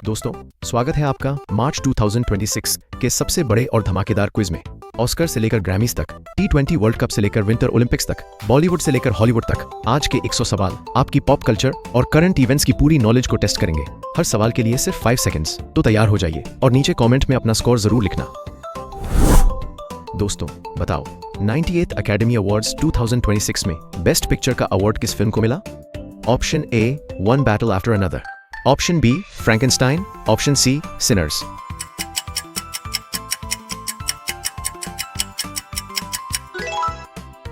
दोस्तों, स्वागत है आपका मार्च 2026 के सबसे बड़े और धमाकेदार क्विज में। ऑस्कर से लेकर ग्रैमीज तक, T20 वर्ल्ड कप से लेकर विंटर ओलंपिक्स तक, बॉलीवुड से लेकर हॉलीवुड तक, आज के 100 सवाल आपकी पॉप कल्चर और करंट इवेंट्स की पूरी नॉलेज को टेस्ट करेंगे। हर सवाल के लिए सिर्फ 5 सेकंड्स, तो तैयार हो जाइए और नीचे कमेंट में अपना स्कोर जरूर लिखना। दोस्तों, बताओ 98th अकेडमी अवार्ड्स 2026 में बेस्ट पिक्चर का अवार्ड किस फिल्म को मिला? Option A, one battle after another. Option B, Frankenstein. Option C, Sinners.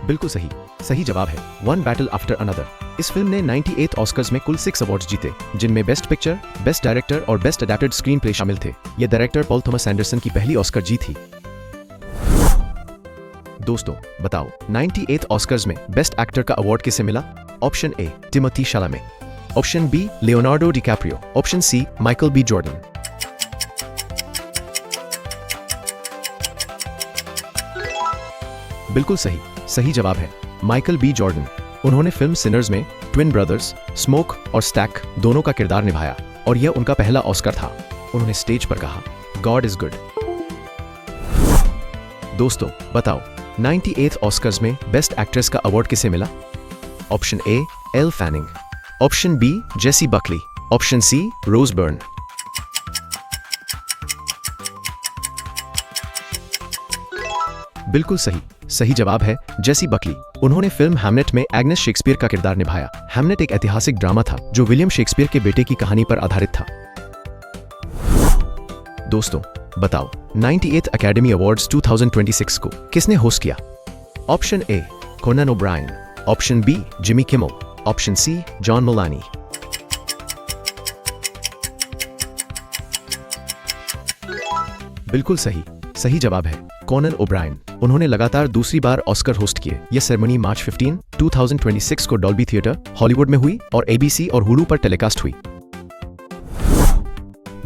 बिल्कुल सही जवाब है वन बैटल आफ्टर अनदर। इस फिल्म ने 98th ऑस्कर्स में कुल 6 अवार्ड्स जीते, जिनमें बेस्ट पिक्चर, बेस्ट डायरेक्टर और बेस्ट अडैप्टेड स्क्रीन प्ले शामिल थे। यह डायरेक्टर पॉल थॉमस एंडरसन की पहली ऑस्कर जीत थी। दोस्तों, बताओ 98th ऑस्कर्स में बेस्ट एक्टर का अवार्ड किसे मिला? Option A, Timothee Chalamet. Option B, Leonardo DiCaprio. Option C, Michael B Jordan. बिल्कुल सही जवाब है माइकल बी जॉर्डन। उन्होंने फिल्म सिनर्स में ट्विन ब्रदर्स स्मोक और स्टैक दोनों का किरदार निभाया और यह उनका पहला ऑस्कर था। उन्होंने स्टेज पर कहा, गॉड इज गुड। दोस्तों, बताओ 98th ऑस्कर्स में बेस्ट एक्ट्रेस का अवार्ड किसे मिला? Option A, Elle Fanning. Option B, Jessie Buckley. Option C, Rose Byrne. बिल्कुल सही जवाब है जेसी बकली। उन्होंने फिल्म हैमलेट में एग्नेस शेक्सपियर का किरदार निभाया। हैमलेट एक ऐतिहासिक ड्रामा था जो विलियम शेक्सपियर के बेटे की कहानी पर आधारित था। दोस्तों, बताओ 98th अकेडमी अवार्ड्स 2026 को किसने होस्ट किया? Option A, Conan O'Brien. Option B, Jimmy Kimmel. Option C, John Mulaney. बिल्कुल सही जवाब है कोनन ओब्रायन। उन्होंने लगातार दूसरी बार ऑस्कर होस्ट किए। यह सेरेमनी मार्च 15, 2026 को डॉल्बी थिएटर, हॉलीवुड में हुई और ABC और हुलू पर टेलीकास्ट हुई।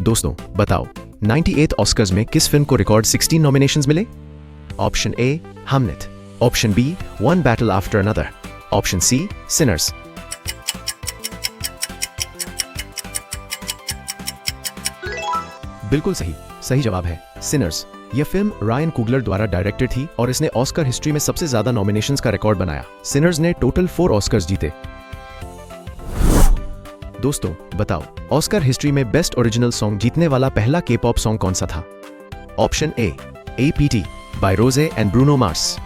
दोस्तों, बताओ 98th ऑस्कर्स में किस फिल्म को रिकॉर्ड 16 नॉमिनेशंस मिले? Option A, Hamlet. Option B, one battle after another. Option C, Sinners. बिल्कुल सही जवाब है सिनर्स। यह फिल्म रायन कुगलर द्वारा डायरेक्टेड थी और इसने ऑस्कर हिस्ट्री में सबसे ज्यादा नॉमिनेशंस का रिकॉर्ड बनाया। सिनर्स ने टोटल 4 ऑस्कर्स जीते। दोस्तों, बताओ ऑस्कर हिस्ट्री में बेस्ट ओरिजिनल सॉन्ग जीतने वाला पहला K-पॉप सॉन्ग कौन सा था? Option A, APT by Rose and Bruno Mars.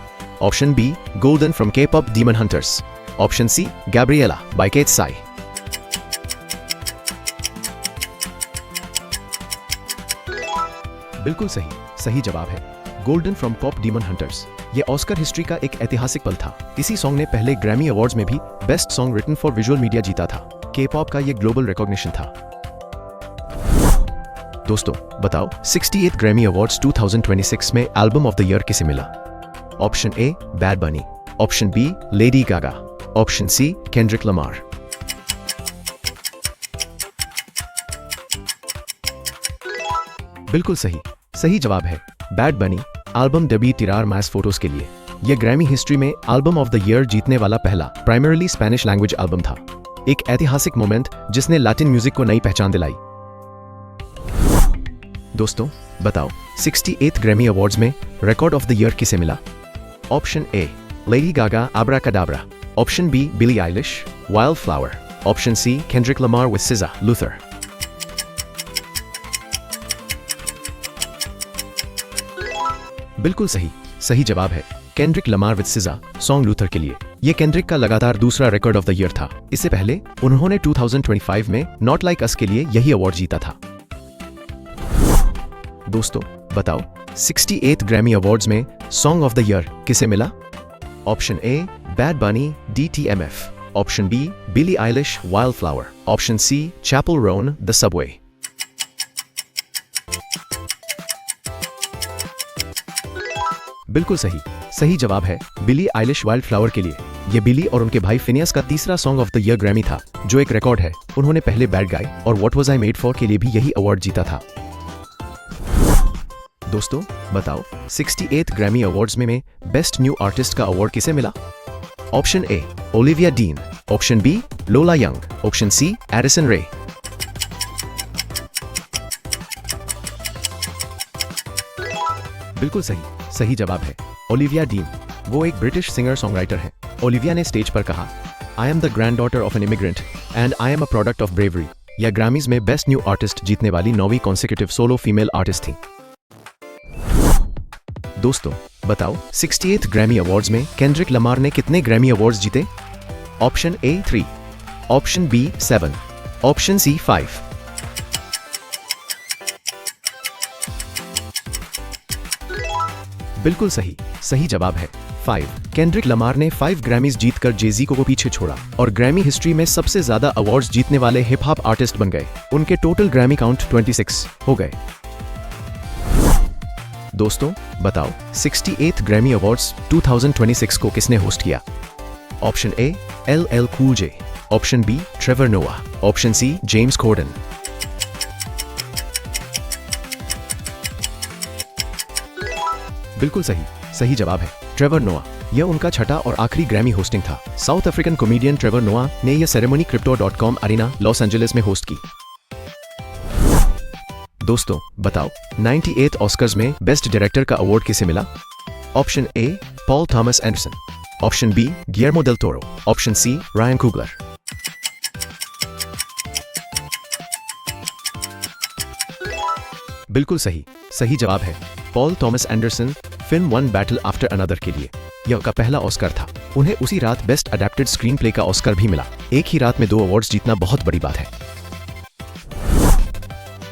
Option B, Golden from K-pop Demon Hunters. Option C, Gabriela by Katseye. बिल्कुल सही जवाब है Golden from pop Demon Hunters. यह ऑस्कर हिस्ट्री का एक ऐतिहासिक पल था। इसी सॉन्ग ने पहले ग्रैमी अवार्ड्स में भी best song written for visual media जीता था। K-पॉप का यह ग्लोबल रिकॉग्निशन था। दोस्तों, बताओ 68th ग्रैमी अवार्ड्स 2026 में एल्बम ऑफ द ईयर किसे मिला? Option A, Bad Bunny. Option B, Lady Gaga. Option C, Kendrick Lamar. बिल्कुल सही जवाब है Bad Bunny. Album debut tirar mas photos के लिए। यह ग्रैमी हिस्ट्री में एल्बम ऑफ द ईयर जीतने वाला पहला प्राइमरीली स्पेनिश लैंग्वेज एल्बम था। एक ऐतिहासिक मोमेंट जिसने लैटिन म्यूजिक को नई पहचान दिलाई। दोस्तों, बताओ 68th ग्रैमी अवार्ड्स में रिकॉर्ड ऑफ द ईयर किसे मिला? Option A, Lady Gaga Abracadabra. Option B, Billie Eilish wild flower. Option C, Kendrick Lamar with SZA Luther. बिल्कुल सही जवाब है Kendrick Lamar with SZA song Luther के लिए। यह केंड्रिक का लगातार दूसरा रिकॉर्ड ऑफ द ईयर था। इससे पहले उन्होंने 2025 में नॉट लाइक अस के लिए यही अवार्ड जीता था। दोस्तों, बताओ 68th ग्रैमी अवार्ड्स में सॉन्ग ऑफ द ईयर किसे मिला? Option A, Bad Bunny DTMF। Option B, Billie Eilish wild flower. Option C, Chappell Roan the subway. बिल्कुल सही जवाब है बिली आइलिश वाइल्ड फ्लावर के लिए। यह बिली और उनके भाई फिनियस का तीसरा song of the year Grammy था, जो एक रिकॉर्ड है। उन्होंने पहले बैड गाय और what was I made for के लिए भी यही अवार्ड जीता था। दोस्तों, बताओ 68th ग्रैमी अवार्ड्स में बेस्ट न्यू आर्टिस्ट का अवार्ड किसे मिला? Option A, Olivia Dean. Option B, Lola Young. Option C, Addison Rae. बिल्कुल सही, सही जवाब है ओलिविया डीन। वो एक ब्रिटिश सिंगर सॉन्गराइटर है। ओलिविया ने स्टेज पर कहा, I am the granddaughter of an immigrant and I am a product of bravery. यह ग्रैमीज में बेस्ट न्यू आर्टिस्ट जीतने वाली 9वीं कॉन्सेक्यूटिव सोलो फीमेल आर्टिस्ट थी। दोस्तों बताओ 68th ग्रैमी अवार्ड्स में केंड्रिक लमार ने कितने ग्रैमी अवार्ड्स जीते? Option A 3, option B 7, option C 5। बिल्कुल सही, सही जवाब है 5। केंड्रिक लमार ने 5 ग्रैमीज जीतकर जेजी को पीछे छोड़ा और ग्रैमी हिस्ट्री में सबसे ज्यादा अवार्ड्स जीतने वाले हिप हॉप आर्टिस्ट बन गए। उनके टोटल ग्रैमी काउंट 26 हो गए। दोस्तों बताओ 68th ग्रैमी अवार्ड्स 2026 को किसने होस्ट किया? Option A LL Cool J, option B Trevor Noah, option C James Corden. बिल्कुल सही, सही जवाब है ट्रेवर नोआ। यह उनका छठा और आखिरी ग्रैमी होस्टिंग था। South African comedian Trevor Noah ने यह ceremony crypto.com arena Los Angeles में होस्ट की। दोस्तों बताओ 98th ऑस्कर्स में बेस्ट डायरेक्टर का अवार्ड किसे मिला? Option A Paul Thomas Anderson, option B Guillermo del Toro, option C Ryan Coogler. बिल्कुल सही, सही जवाब है Paul Thomas Anderson film One battle after Another के लिए यह उनका पहला ऑस्कर था। उन्हें उसी रात बेस्ट अडेप्टेड स्क्रीन प्ले का ऑस्कर भी मिला। एक ही रात में 2 अवार्ड्स जीतना बहुत बड़ी बात है।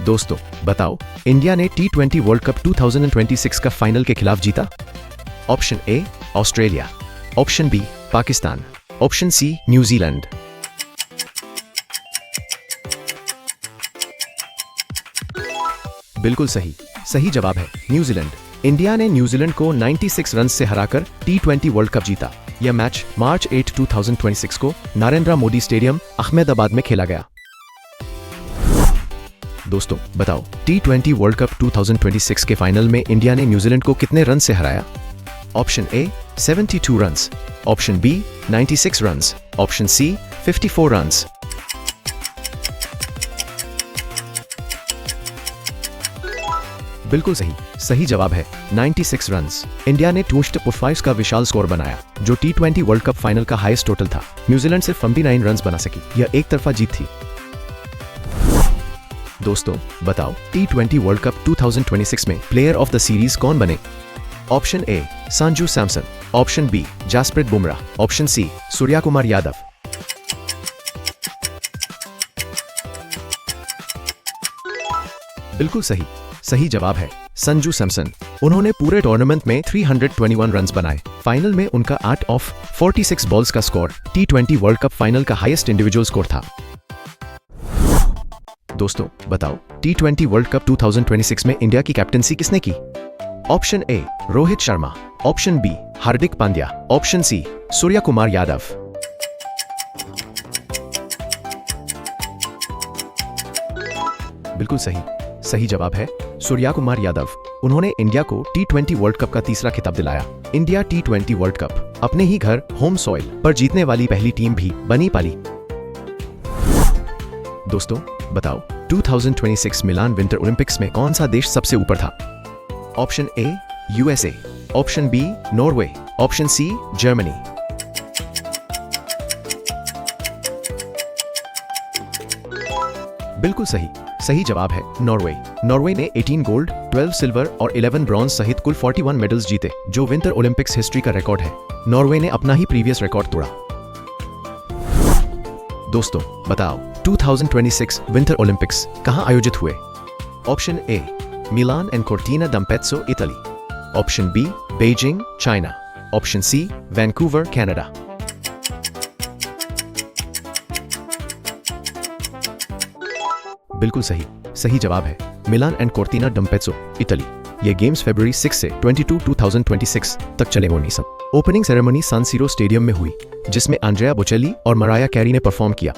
दोस्तों बताओ इंडिया ने T20 वर्ल्ड कप 2026 का फाइनल के खिलाफ जीता? Option A Australia, option B Pakistan, option C New Zealand. बिल्कुल सही, सही जवाब है न्यूजीलैंड। इंडिया ने न्यूजीलैंड को 96 रन से हराकर T20 वर्ल्ड कप जीता। यह मैच मार्च 8, 2026 को नरेंद्र मोदी स्टेडियम अहमदाबाद में खेला गया। दोस्तों बताओ T20 वर्ल्ड कप 2026 के फाइनल में इंडिया ने न्यूजीलैंड को कितने रन से हराया? Option A 72 runs, option B 96 runs, option C 54 runs. बिल्कुल सही, सही जवाब है 96 रन्स। इंडिया ने 2-5 का विशाल स्कोर बनाया जो T20 वर्ल्ड कप फाइनल का हाईएस्ट टोटल था। न्यूजीलैंड सिर्फ 59 रन्स बना सकी। यह एक तरफा जीत थी। दोस्तों बताओ T20 वर्ल्ड कप 2026 में प्लेयर ऑफ द सीरीज कौन बने? Option A Sanju Samson, option B Jasprit Bumrah, option C Suryakumar Yadav. बिल्कुल सही, सही जवाब है संजू सैमसन। उन्होंने पूरे टूर्नामेंट में 321 रन्स बनाए। फाइनल में उनका 8 ऑफ 46 बॉल्स का score T20 world cup final का हाईएस्ट इंडिविजुअल स्कोर था। दोस्तों बताओ T20 वर्ल्ड कप 2026 में इंडिया की कैप्टनसी किसने की? Option A Rohit Sharma, option B Hardik Pandya, option C Suryakumar Yadav. बिल्कुल सही, सही जवाब है सूर्या कुमार यादव। उन्होंने इंडिया को T20 वर्ल्ड कप का तीसरा खिताब दिलाया। इंडिया T20 वर्ल्ड कप अपने ही घर होम सॉइल पर जीतने वाली पहली टीम भी बनी पाली। दोस्तों बताओ 2026 मिलान विंटर ओलंपिक्स में कौन सा देश सबसे ऊपर था? Option A USA, option B Norway, option C Germany. बिल्कुल सही, सही जवाब है नॉर्वे। नॉर्वे ने 18 गोल्ड, 12 सिल्वर और 11 ब्रॉन्ज सहित कुल 41 मेडल्स जीते जो विंटर ओलंपिक्स हिस्ट्री का रिकॉर्ड है। नॉर्वे ने अपना ही प्रीवियस रिकॉर्ड तोड़ा। दोस्तों बताओ 2026 विंटर ओलंपिक्स कहां आयोजित हुए? Option A Milan and Cortina d'Ampezzo Italy, option B Beijing China, option C Vancouver Canada. बिल्कुल सही, सही जवाब है Milan and Cortina d'Ampezzo Italy. ये गेम्स फरवरी 6 से 22, 2026 तक चले होनी सब। Opening ceremony San Siro stadium में हुई जिसमें आंड्रेया बोचेली और मराया कैरी ने परफॉर्म किया।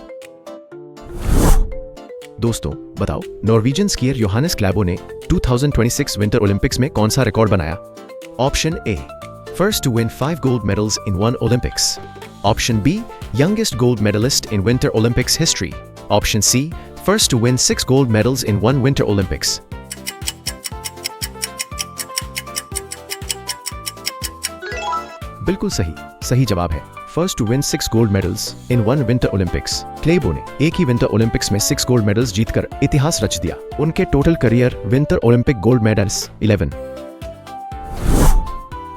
दोस्तों बताओ नॉर्वेजियन स्कीयर योहानेस क्लैबो ने 2026 विंटर ओलंपिक्स में कौन सा रिकॉर्ड बनाया? Option A first to win 5 gold medals in one Olympics, option B youngest gold medallist in winter Olympics history, option C first to win 6 gold medals in one winter Olympics. बिल्कुल सही, सही जवाब है। First to win 6 gold medals in one winter Olympics, Klaebo ने एक ही winter Olympics में 6 gold medals जीतकर इतिहास रच दिया। उनके total career winter Olympic gold medals 11।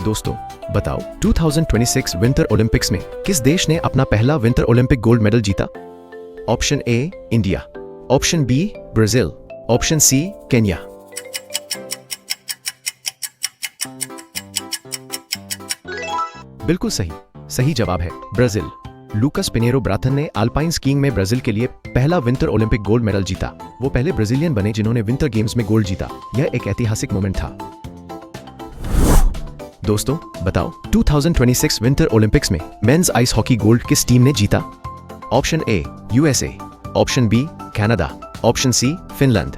दोस्तों बताओ 2026 विंटर ओलंपिक्स में किस देश ने अपना पहला विंटर ओलंपिक गोल्ड मेडल जीता? Option A India, option B Brazil, option C Kenya. बिल्कुल सही, सही जवाब है ब्राजील। लूकास पिनेरो ब्राथन ने अल्पाइन स्कीइंग में ब्राजील के लिए पहला विंटर ओलंपिक गोल्ड मेडल जीता। वो पहले ब्राजीलियन बने जिन्होंने विंटर गेम्स में गोल्ड जीता। यह एक ऐतिहासिक मोमेंट था। दोस्तों बताओ 2026 विंटर ओलंपिक्स में मेंस आइस हॉकी गोल्ड किस टीम ने जीता? Option A USA, option B Canada, option C Finland.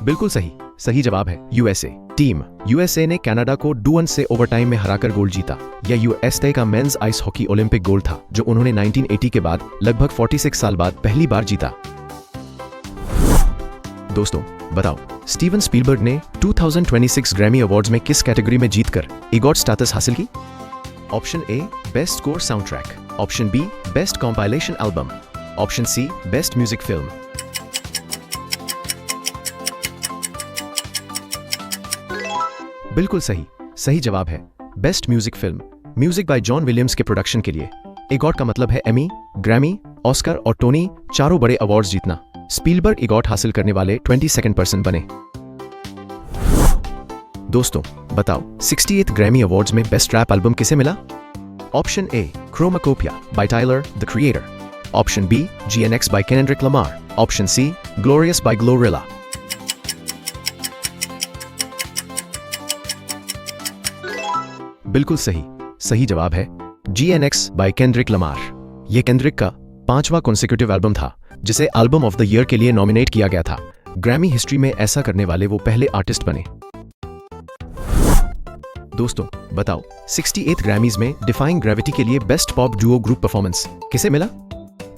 बिल्कुल सही, सही जवाब है यूएसए। टीम यूएसए ने कनाडा को 2-1 से ओवरटाइम में हराकर गोल्ड जीता। यह यूएसए का men's ice hockey Olympic gold था जो उन्होंने 1980 के बाद लगभग 46 साल बाद पहली बार जीता। दोस्तों बताओ स्टीवन स्पीलबर्ग ने 2026 ग्रैमी अवार्ड्स में किस कैटेगरी में जीतकर ईगॉट स्टेटस हासिल की? Option A best score soundtrack, option B best compilation album, option C best music film. बिल्कुल सही, सही जवाब है best music film. Music by John Williams के प्रोडक्शन के लिए ईगॉट का मतलब है एमी, ग्रैमी, ऑस्कर और टोनी चारों बड़े अवार्ड्स जीतना। स्पीलबर्ग ईगॉट हासिल करने वाले 22nd पर्सन बने। दोस्तों बताओ 68th ग्रैमी अवार्ड्स में बेस्ट रैप एल्बम किसे मिला? Option A Chromakopia by Tyler the Creator, option B GNX by Kendrick Lamar, option C Glorious by GloRilla. बिल्कुल सही, सही जवाब है GNX बाय केंड्रिक लमार। यह केंड्रिक का 5वां कॉन्सेक्यूटिव एल्बम था जिसे एल्बम ऑफ द ईयर के लिए नॉमिनेट किया गया था। ग्रैमी हिस्ट्री में ऐसा करने वाले वो पहले आर्टिस्ट बने। दोस्तों बताओ 68th ग्रैमीज में डिफाइंग ग्रेविटी के लिए best pop duo group performance किसे मिला?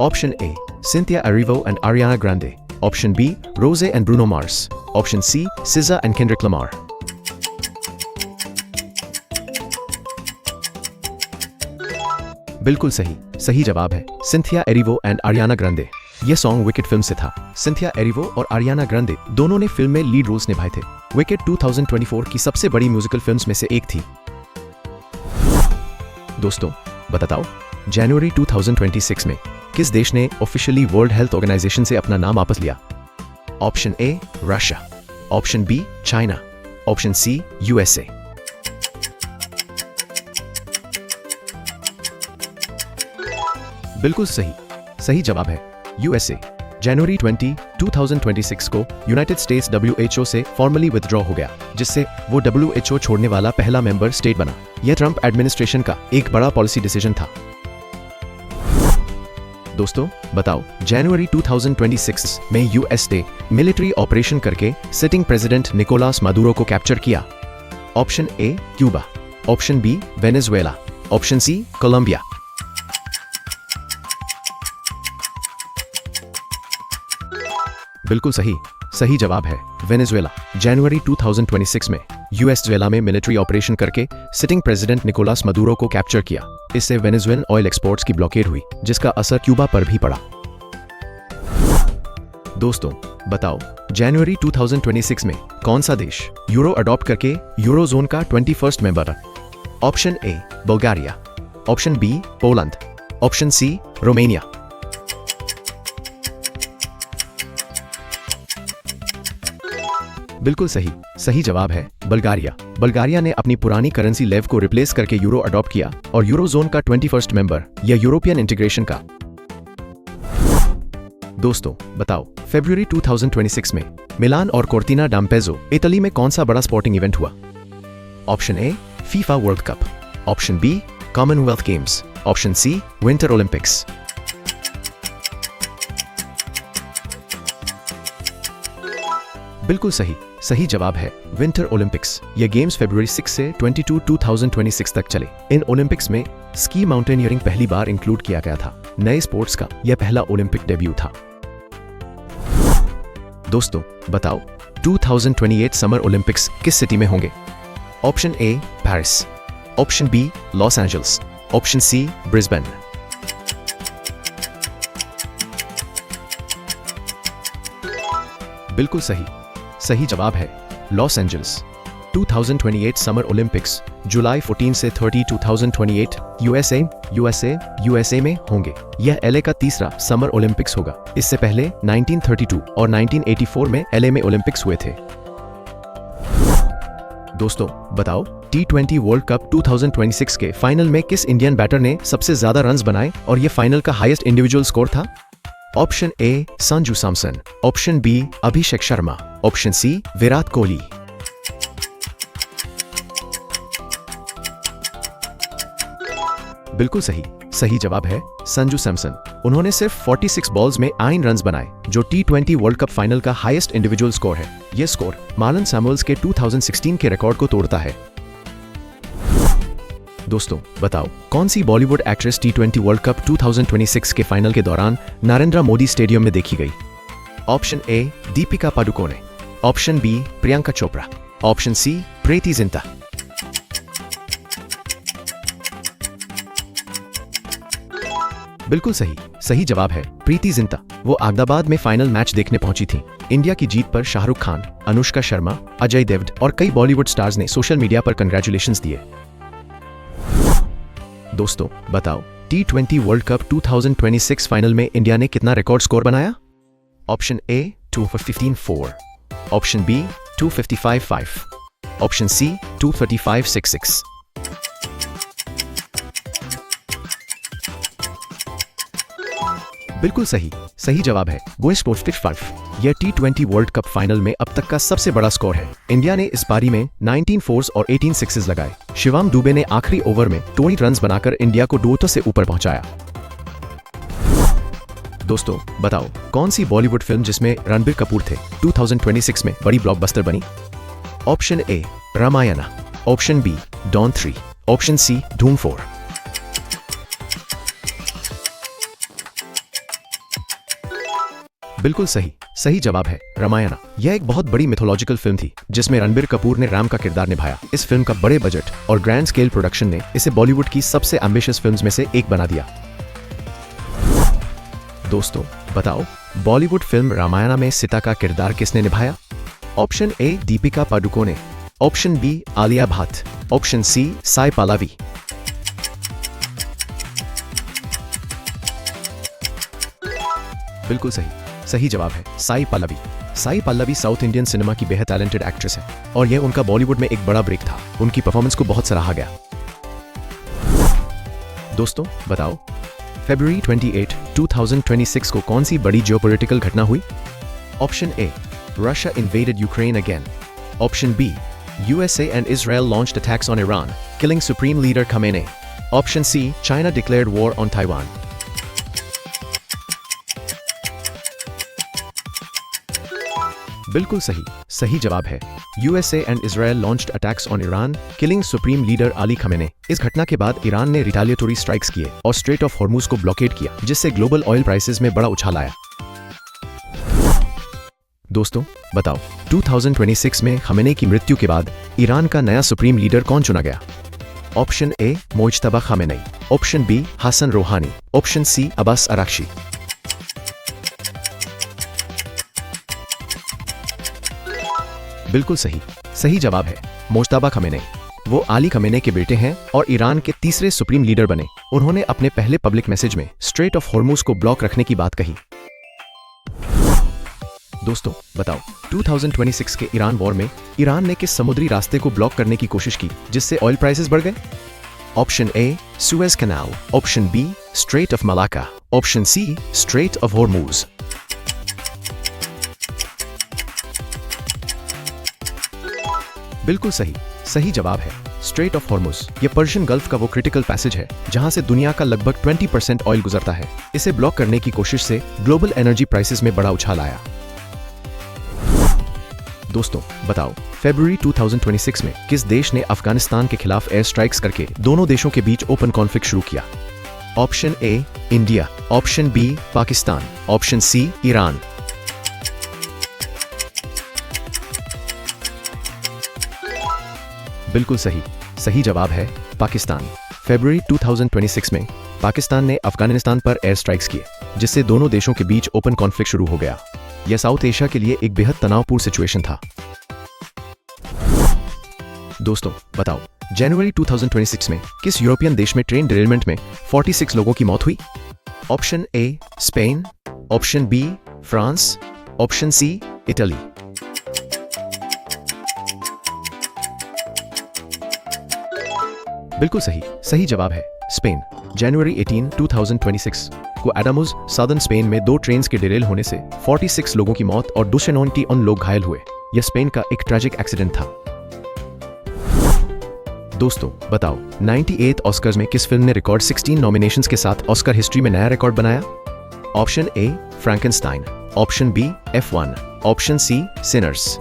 Option A Cynthia Erivo and Ariana Grande, option B Rose and Bruno Mars, option C SZA and Kendrick Lamar. बिल्कुल सही, सही जवाब है Cynthia Erivo and Ariana Grande. यह सॉन्ग विकेट फिल्म से था। सिंथिया एरिवो और आरियाना ग्रांडे दोनों ने फिल्म में लीड रोल्स निभाए थे। विकेट 2024 की सबसे बड़ी म्यूजिकल फिल्म्स में से एक थी। दोस्तों बताओ जनवरी 2026 में किस देश ने ऑफिशियली वर्ल्ड हेल्थ ऑर्गेनाइजेशन से अपना नाम वापस लिया? Option A Russia, option B China, option C USA. बिल्कुल सही, सही जवाब है यूएसए। जनवरी 20, 2026 को यूनाइटेड स्टेट्स WHO से फॉर्मली विथड्रॉ हो गया, जिससे वो WHO छोड़ने वाला पहला मेंबर स्टेट बना। यह ट्रंप एडमिनिस्ट्रेशन का एक बड़ा पॉलिसी डिसीजन था। दोस्तों बताओ जनवरी 2026 में यूएस ने मिलिट्री ऑपरेशन करके सिटिंग प्रेसिडेंट निकोलास मादुरो को कैप्चर किया। Option A Cuba, option B Venezuela, option C Colombia. बिल्कुल सही, सही जवाब है वेनेजुएला। जनवरी 2026 में यूएसजुएला में मिलिट्री ऑपरेशन करके सिटिंग प्रेसिडेंट निकोलास मादुरो को कैप्चर किया। इससे वेनेजुएलन ऑयल एक्सपोर्ट्स की ब्लॉकेड हुई, जिसका असर क्यूबा पर भी पड़ा। दोस्तों बताओ जनवरी 2026 में कौन सा देश यूरो अडॉप्ट करके यूरोजोन का 21st मेंबर है? Option A Bulgaria, option B Poland, option C Romania. बिल्कुल सही, सही जवाब है बुल्गारिया। बुल्गारिया ने अपनी पुरानी करेंसी लेव को रिप्लेस करके यूरो अडॉप्ट किया और यूरोजोन का 21st मेंबर या यूरोपियन इंटीग्रेशन का। दोस्तों बताओ फरवरी 2026 में मिलान और कोर्टिना डैम्पेज़ो इटली में कौन सा बड़ा स्पोर्टिंग इवेंट हुआ? Option A FIFA world cup, option B Commonwealth games, option C winter Olympics. बिल्कुल सही, सही जवाब है विंटर ओलंपिक्स। ये गेम्स फरवरी 6 से 22, 2026 तक चले। इन ओलंपिक्स में स्की माउंटेनियरिंग पहली बार इंक्लूड किया गया था। नए स्पोर्ट्स का यह पहला ओलंपिक डेब्यू था। दोस्तों बताओ 2028 समर ओलंपिक्स किस सिटी में होंगे? Option A Paris, option B Los Angeles, option C Brisbane. बिल्कुल सही, सही जवाब है लॉस एंजल्स। 2028 समर ओलंपिक्स जुलाई 14 से 30 2028 यूएसए में होंगे। यह एलए का तीसरा समर ओलंपिक्स होगा। इससे पहले 1932 और 1984 में एलए में ओलंपिक्स हुए थे। दोस्तों बताओ, T20 वर्ल्ड कप 2026 के फाइनल में किस इंडियन बैटर ने सबसे ज्यादा रन्स बनाए और यह फाइनल का हाईएस्ट इंडिविजुअल स्कोर था? Option A Sanju Samson, option B Abhishek Sharma, option C Virat Kohli. बिल्कुल सही, सही जवाब है संजू सैमसन। उन्होंने सिर्फ 46 बॉल्स में 9 रन्स बनाए, जो T20 वर्ल्ड कप फाइनल का हाईएस्ट इंडिविजुअल स्कोर है। यह स्कोर मार्लन सैमुअल्स के 2016 के रिकॉर्ड को तोड़ता है। दोस्तों बताओ, कौन सी Bollywood actress T20 world cup 2026 के फाइनल के दौरान नरेंद्र मोदी स्टेडियम में देखी गई? Option A Deepika Padukone, option B Priyanka Chopra, option C Preity Zinta. बिल्कुल सही, सही जवाब है प्रीति जिंटा। वो अहमदाबाद में फाइनल मैच देखने पहुंची थी। इंडिया की जीत पर शाहरुख खान, अनुष्का शर्मा, अजय देवगन और कई बॉलीवुड स्टार्स ने सोशल मीडिया पर कंग्रेचुलेशंस दिए। दोस्तों बताओ, T20 वर्ल्ड कप 2026 फाइनल में इंडिया ने कितना रिकॉर्ड स्कोर बनाया? Option A 215-4, option B 255-5, option C 235-66। बिल्कुल सही, सही जवाब है 245। यह T20 वर्ल्ड कप फाइनल में अब तक का सबसे बड़ा स्कोर है। इंडिया ने इस पारी में 19 फोर्स और 18 सिक्सेस लगाए। शिवम दुबे ने आखिरी ओवर में 20 रन्स बनाकर इंडिया को 2 से ऊपर पहुंचाया। दोस्तों बताओ, कौन सी बॉलीवुड फिल्म जिसमें रणबीर कपूर थे 2026 में बड़ी ब्लॉकबस्टर बनी? Option A Ramayana, option B Don 3, option C Dhoom 4। बिल्कुल सही, सही जवाब है रामायणा। यह एक बहुत बड़ी मिथोलॉजिकल फिल्म थी जिसमें रणबीर कपूर ने राम का किरदार निभाया। इस फिल्म का बड़े बजट और ग्रैंड स्केल प्रोडक्शन ने इसे बॉलीवुड की सबसे एम्बिशियस फिल्म्स में से एक बना दिया। दोस्तों बताओ, बॉलीवुड फिल्म रामायणा में सीता का किरदार किसने निभाया? Option A Deepika Padukone, option B Alia Bhatt, option C Sai Pallavi. बिल्कुल सही, सही जवाब है Sai Pallavi. Sai Pallavi South Indian cinema की बेहद टैलेंटेड एक्ट्रेस है और यह उनका बॉलीवुड में एक बड़ा ब्रेक था। उनकी परफॉर्मेंस को बहुत सराहा गया। दोस्तों बताओ, फरवरी 28, 2026 को कौन सी बड़ी जियोपॉलिटिकल घटना हुई? Option A Russia invaded Ukraine again, option B USA and Israel launched attacks on Iran, killing Supreme Leader Khamenei, option C China declared war on Taiwan। बिल्कुल सही, सही जवाब है USA and Israel launched attacks on Iran, killing Supreme Leader Ali Khamenei। इस घटना के बाद Iran ने रिटेलिएटरी स्ट्राइक्स किए और स्ट्रेट ऑफ हॉर्मुज को ब्लॉकेड किया, जिससे ग्लोबल ऑयल प्राइसेस में बड़ा उछाल आया। दोस्तों बताओ, 2026 में खमेनी की मृत्यु के बाद ईरान का नया सुप्रीम लीडर कौन चुना गया? Option A Mojtaba Khamenei, option B Hassan Rouhani, option C Abbas Araghchi. बिल्कुल सही, सही जवाब है मोज्तबा खामेनी। वो अली खमेनी के बेटे हैं और ईरान के तीसरे सुप्रीम लीडर बने। उन्होंने अपने पहले पब्लिक मैसेज में स्ट्रेट ऑफ हॉर्मुज को ब्लॉक रखने की बात कही। दोस्तों बताओ, 2026 के ईरान वॉर में ईरान ने किस समुद्री रास्ते को ब्लॉक करने की कोशिश की जिससे ऑयल प्राइसेस बढ़ गए? Option A Suez canal, option B strait of Malacca, option C strait of Hormuz. बिल्कुल सही, सही जवाब है स्ट्रेट ऑफ हॉर्मुज। यह पर्शियन गल्फ का वो क्रिटिकल पैसेज है जहां से दुनिया का लगभग 20% ऑयल गुजरता है। इसे ब्लॉक करने की कोशिश से ग्लोबल एनर्जी प्राइसेस में बड़ा उछाल आया। दोस्तों बताओ, फरवरी 2026 में किस देश ने अफगानिस्तान के खिलाफ एयर स्ट्राइक्स करके दोनों देशों के बीच ओपन कॉन्फ्लिक्ट शुरू किया? Option A India, option B Pakistan, option C Iran. बिल्कुल सही। सही जवाब है पाकिस्तान। फरवरी 2026 में पाकिस्तान ने अफगानिस्तान पर एयर स्ट्राइक्स किए, जिससे दोनों देशों के बीच ओपन कॉन्फ्लिक्ट शुरू हो गया। यह साउथ एशिया के लिए एक बेहद तनावपूर्ण सिचुएशन था। दोस्तों बताओ, जनवरी 2026 में किस यूरोपियन देश में ट्रेन डिरेलमेंट में 46 लोगों की मौत हुई? Option A Spain, option B France, option C Italy. बिल्कुल सही। सही जवाब है स्पेन। जनवरी 18, 2026 को एडामुज साउदर्न स्पेन में दो ट्रेन्स के डिरेल होने से 46 लोगों की मौत और 291 लोग घायल हुए। यह स्पेन का एक ट्रैजिक एक्सीडेंट था। दोस्तों बताओ, 98th ऑस्कर्स में किस फिल्म ने रिकॉर्ड 16 नॉमिनेशंस के साथ ऑस्कर हिस्ट्री में नया रिकॉर्ड बनाया? Option A Frankenstein, option B F1, option C Sinners.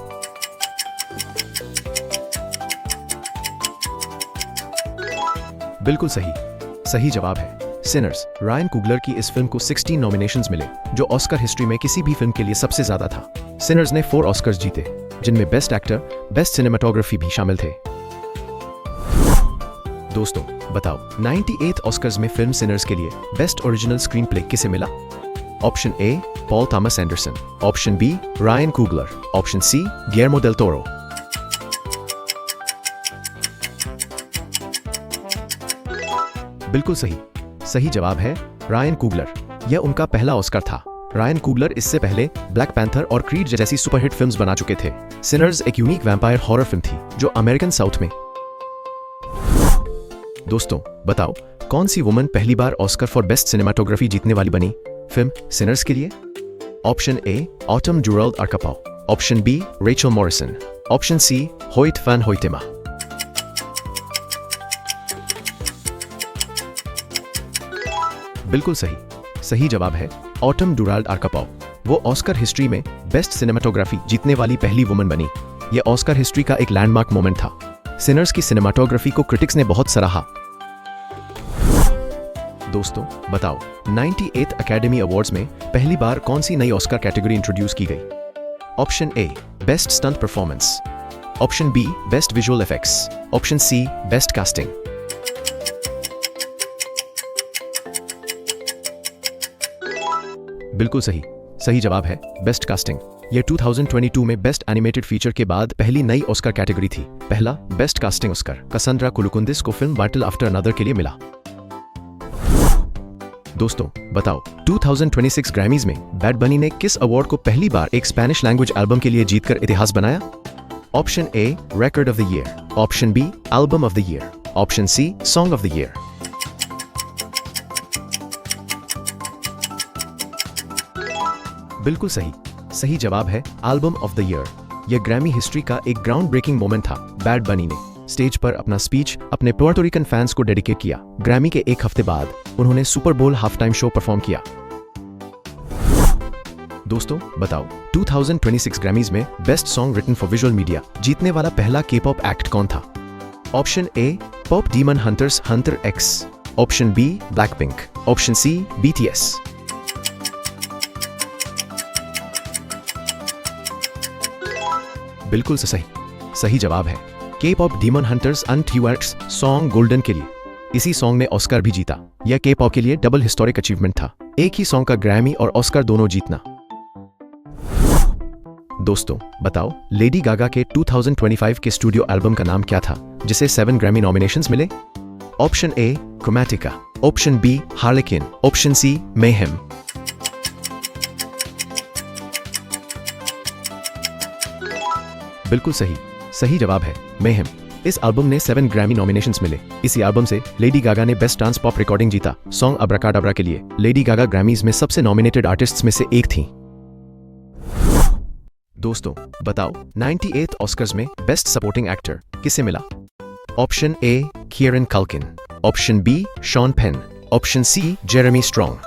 बिल्कुल सही। सही जवाब है सिनर्स। रायन कुगलर की इस फिल्म को 16 नॉमिनेशंस मिले, जो ऑस्कर हिस्ट्री में किसी भी फिल्म के लिए सबसे ज्यादा था। सिनर्स ने 4 ऑस्कर्स जीते, जिनमें बेस्ट एक्टर, बेस्ट सिनेमेटोग्राफी भी शामिल थे। दोस्तों बताओ, 98th ऑस्कर्स में फिल्म सिनर्स के लिए बेस्ट ओरिजिनल स्क्रीन प्ले किसे मिला? Option A Paul Thomas Anderson, option B Ryan Coogler, option C Guillermo del Toro. बिल्कुल सही। सही जवाब है रायन कुगलर। यह उनका पहला ऑस्कर था। रायन कुगलर इससे पहले ब्लैक पैंथर और क्रीड जैसी सुपरहिट फिल्म्स बना चुके थे। सिनर्स एक यूनिक वैम्पायर हॉरर फिल्म थी, जो अमेरिकन साउथ में। दोस्तों बताओ, कौन सी वुमन पहली बार ऑस्कर फॉर बेस्ट सिनेमाटोग्राफी जीतने वाली बनी फिल्म सिनर्स के लिए? Option A Autumn Durald Arkapaw, option B Rachel Morrison, option C Hoyte van Hoytema. बिल्कुल सही। सही जवाब है ऑटम डुराल्ड आर्कापाउ। वो ऑस्कर हिस्ट्री में बेस्ट सिनेमाटोग्राफी जीतने वाली पहली वुमन बनी। यह ऑस्कर हिस्ट्री का एक लैंडमार्क मोमेंट था। सिनर्स की सिनेमाटोग्राफी को क्रिटिक्स ने बहुत सराहा। दोस्तों बताओ, 98th अकेडमी अवार्ड्स में पहली बार कौन सी नई ऑस्कर कैटेगरी इंट्रोड्यूस की गई? Option A best stunt performance, option B best visual effects, option C best casting. बिल्कुल सही। सही जवाब है बेस्ट कास्टिंग। यह 2022 में बेस्ट एनिमेटेड फीचर के बाद पहली नई ऑस्कर कैटेगरी थी। पहला बेस्ट कास्टिंग ऑस्कर कसंद्रा कुलुकुंदिस को फिल्म बैटल आफ्टर अनदर के लिए मिला। दोस्तों बताओ, 2026 ग्रैमीज में बैड बनी ने किस अवार्ड को पहली बार एक स्पेनिश लैंग्वेज एल्बम के लिए जीतकर इतिहास बनाया? Option A record of the year, option B album of the year, option C song of the year. बिल्कुल सही। सही जवाब है एल्बम ऑफ द ईयर। यह ग्रैमी हिस्ट्री का एक ग्राउंड ब्रेकिंग मोमेंट था। बैड बनी ने स्टेज पर अपना स्पीच अपने पुर्टो रिकन फैंस को डेडिकेट किया। ग्रैमी के एक हफ्ते बाद उन्होंने सुपर बोल हाफ टाइम शो परफॉर्म किया। दोस्तों बताओ, 2026 ग्रैमीज में best song written for visual media जीतने वाला पहला के-पॉप एक्ट कौन था? Option A pop Demon Hunters Huntrix, option B Blackpink, option C BTS। बिल्कुल सही। सही जवाब है के-पॉप डीमन हंटर्स अनट्यूअर्ट्स सॉन्ग गोल्डन के लिए। इसी सॉन्ग ने ऑस्कर भी जीता। यह के-पॉप के लिए डबल हिस्टोरिक अचीवमेंट था, एक ही सॉन्ग का ग्रैमी और ऑस्कर दोनों जीतना। दोस्तों बताओ, लेडी गागा के 2025 के स्टूडियो एल्बम का नाम क्या था, जिसे 7 ग्रैमी नॉमिनेशंस मिले? Option A Chromatica, option B Harlequin, option C Mayhem. बिल्कुल सही। सही जवाब है मेहम। इस एल्बम ने 7 ग्रैमी नॉमिनेशंस मिले। इसी एल्बम से लेडी गागा ने बेस्ट डांस पॉप रिकॉर्डिंग जीता। सॉन्ग अब्राकाडाब्रा के लिए लेडी गागा ग्रैमीज में सबसे नॉमिनेटेड आर्टिस्ट्स में से एक थी। दोस्तों बताओ, 98th ऑस्कर्स में बेस्ट सपोर्टिंग एक्टर किसे मिला? Option A Kieran Culkin, option B Sean Penn, option C Jeremy Strong.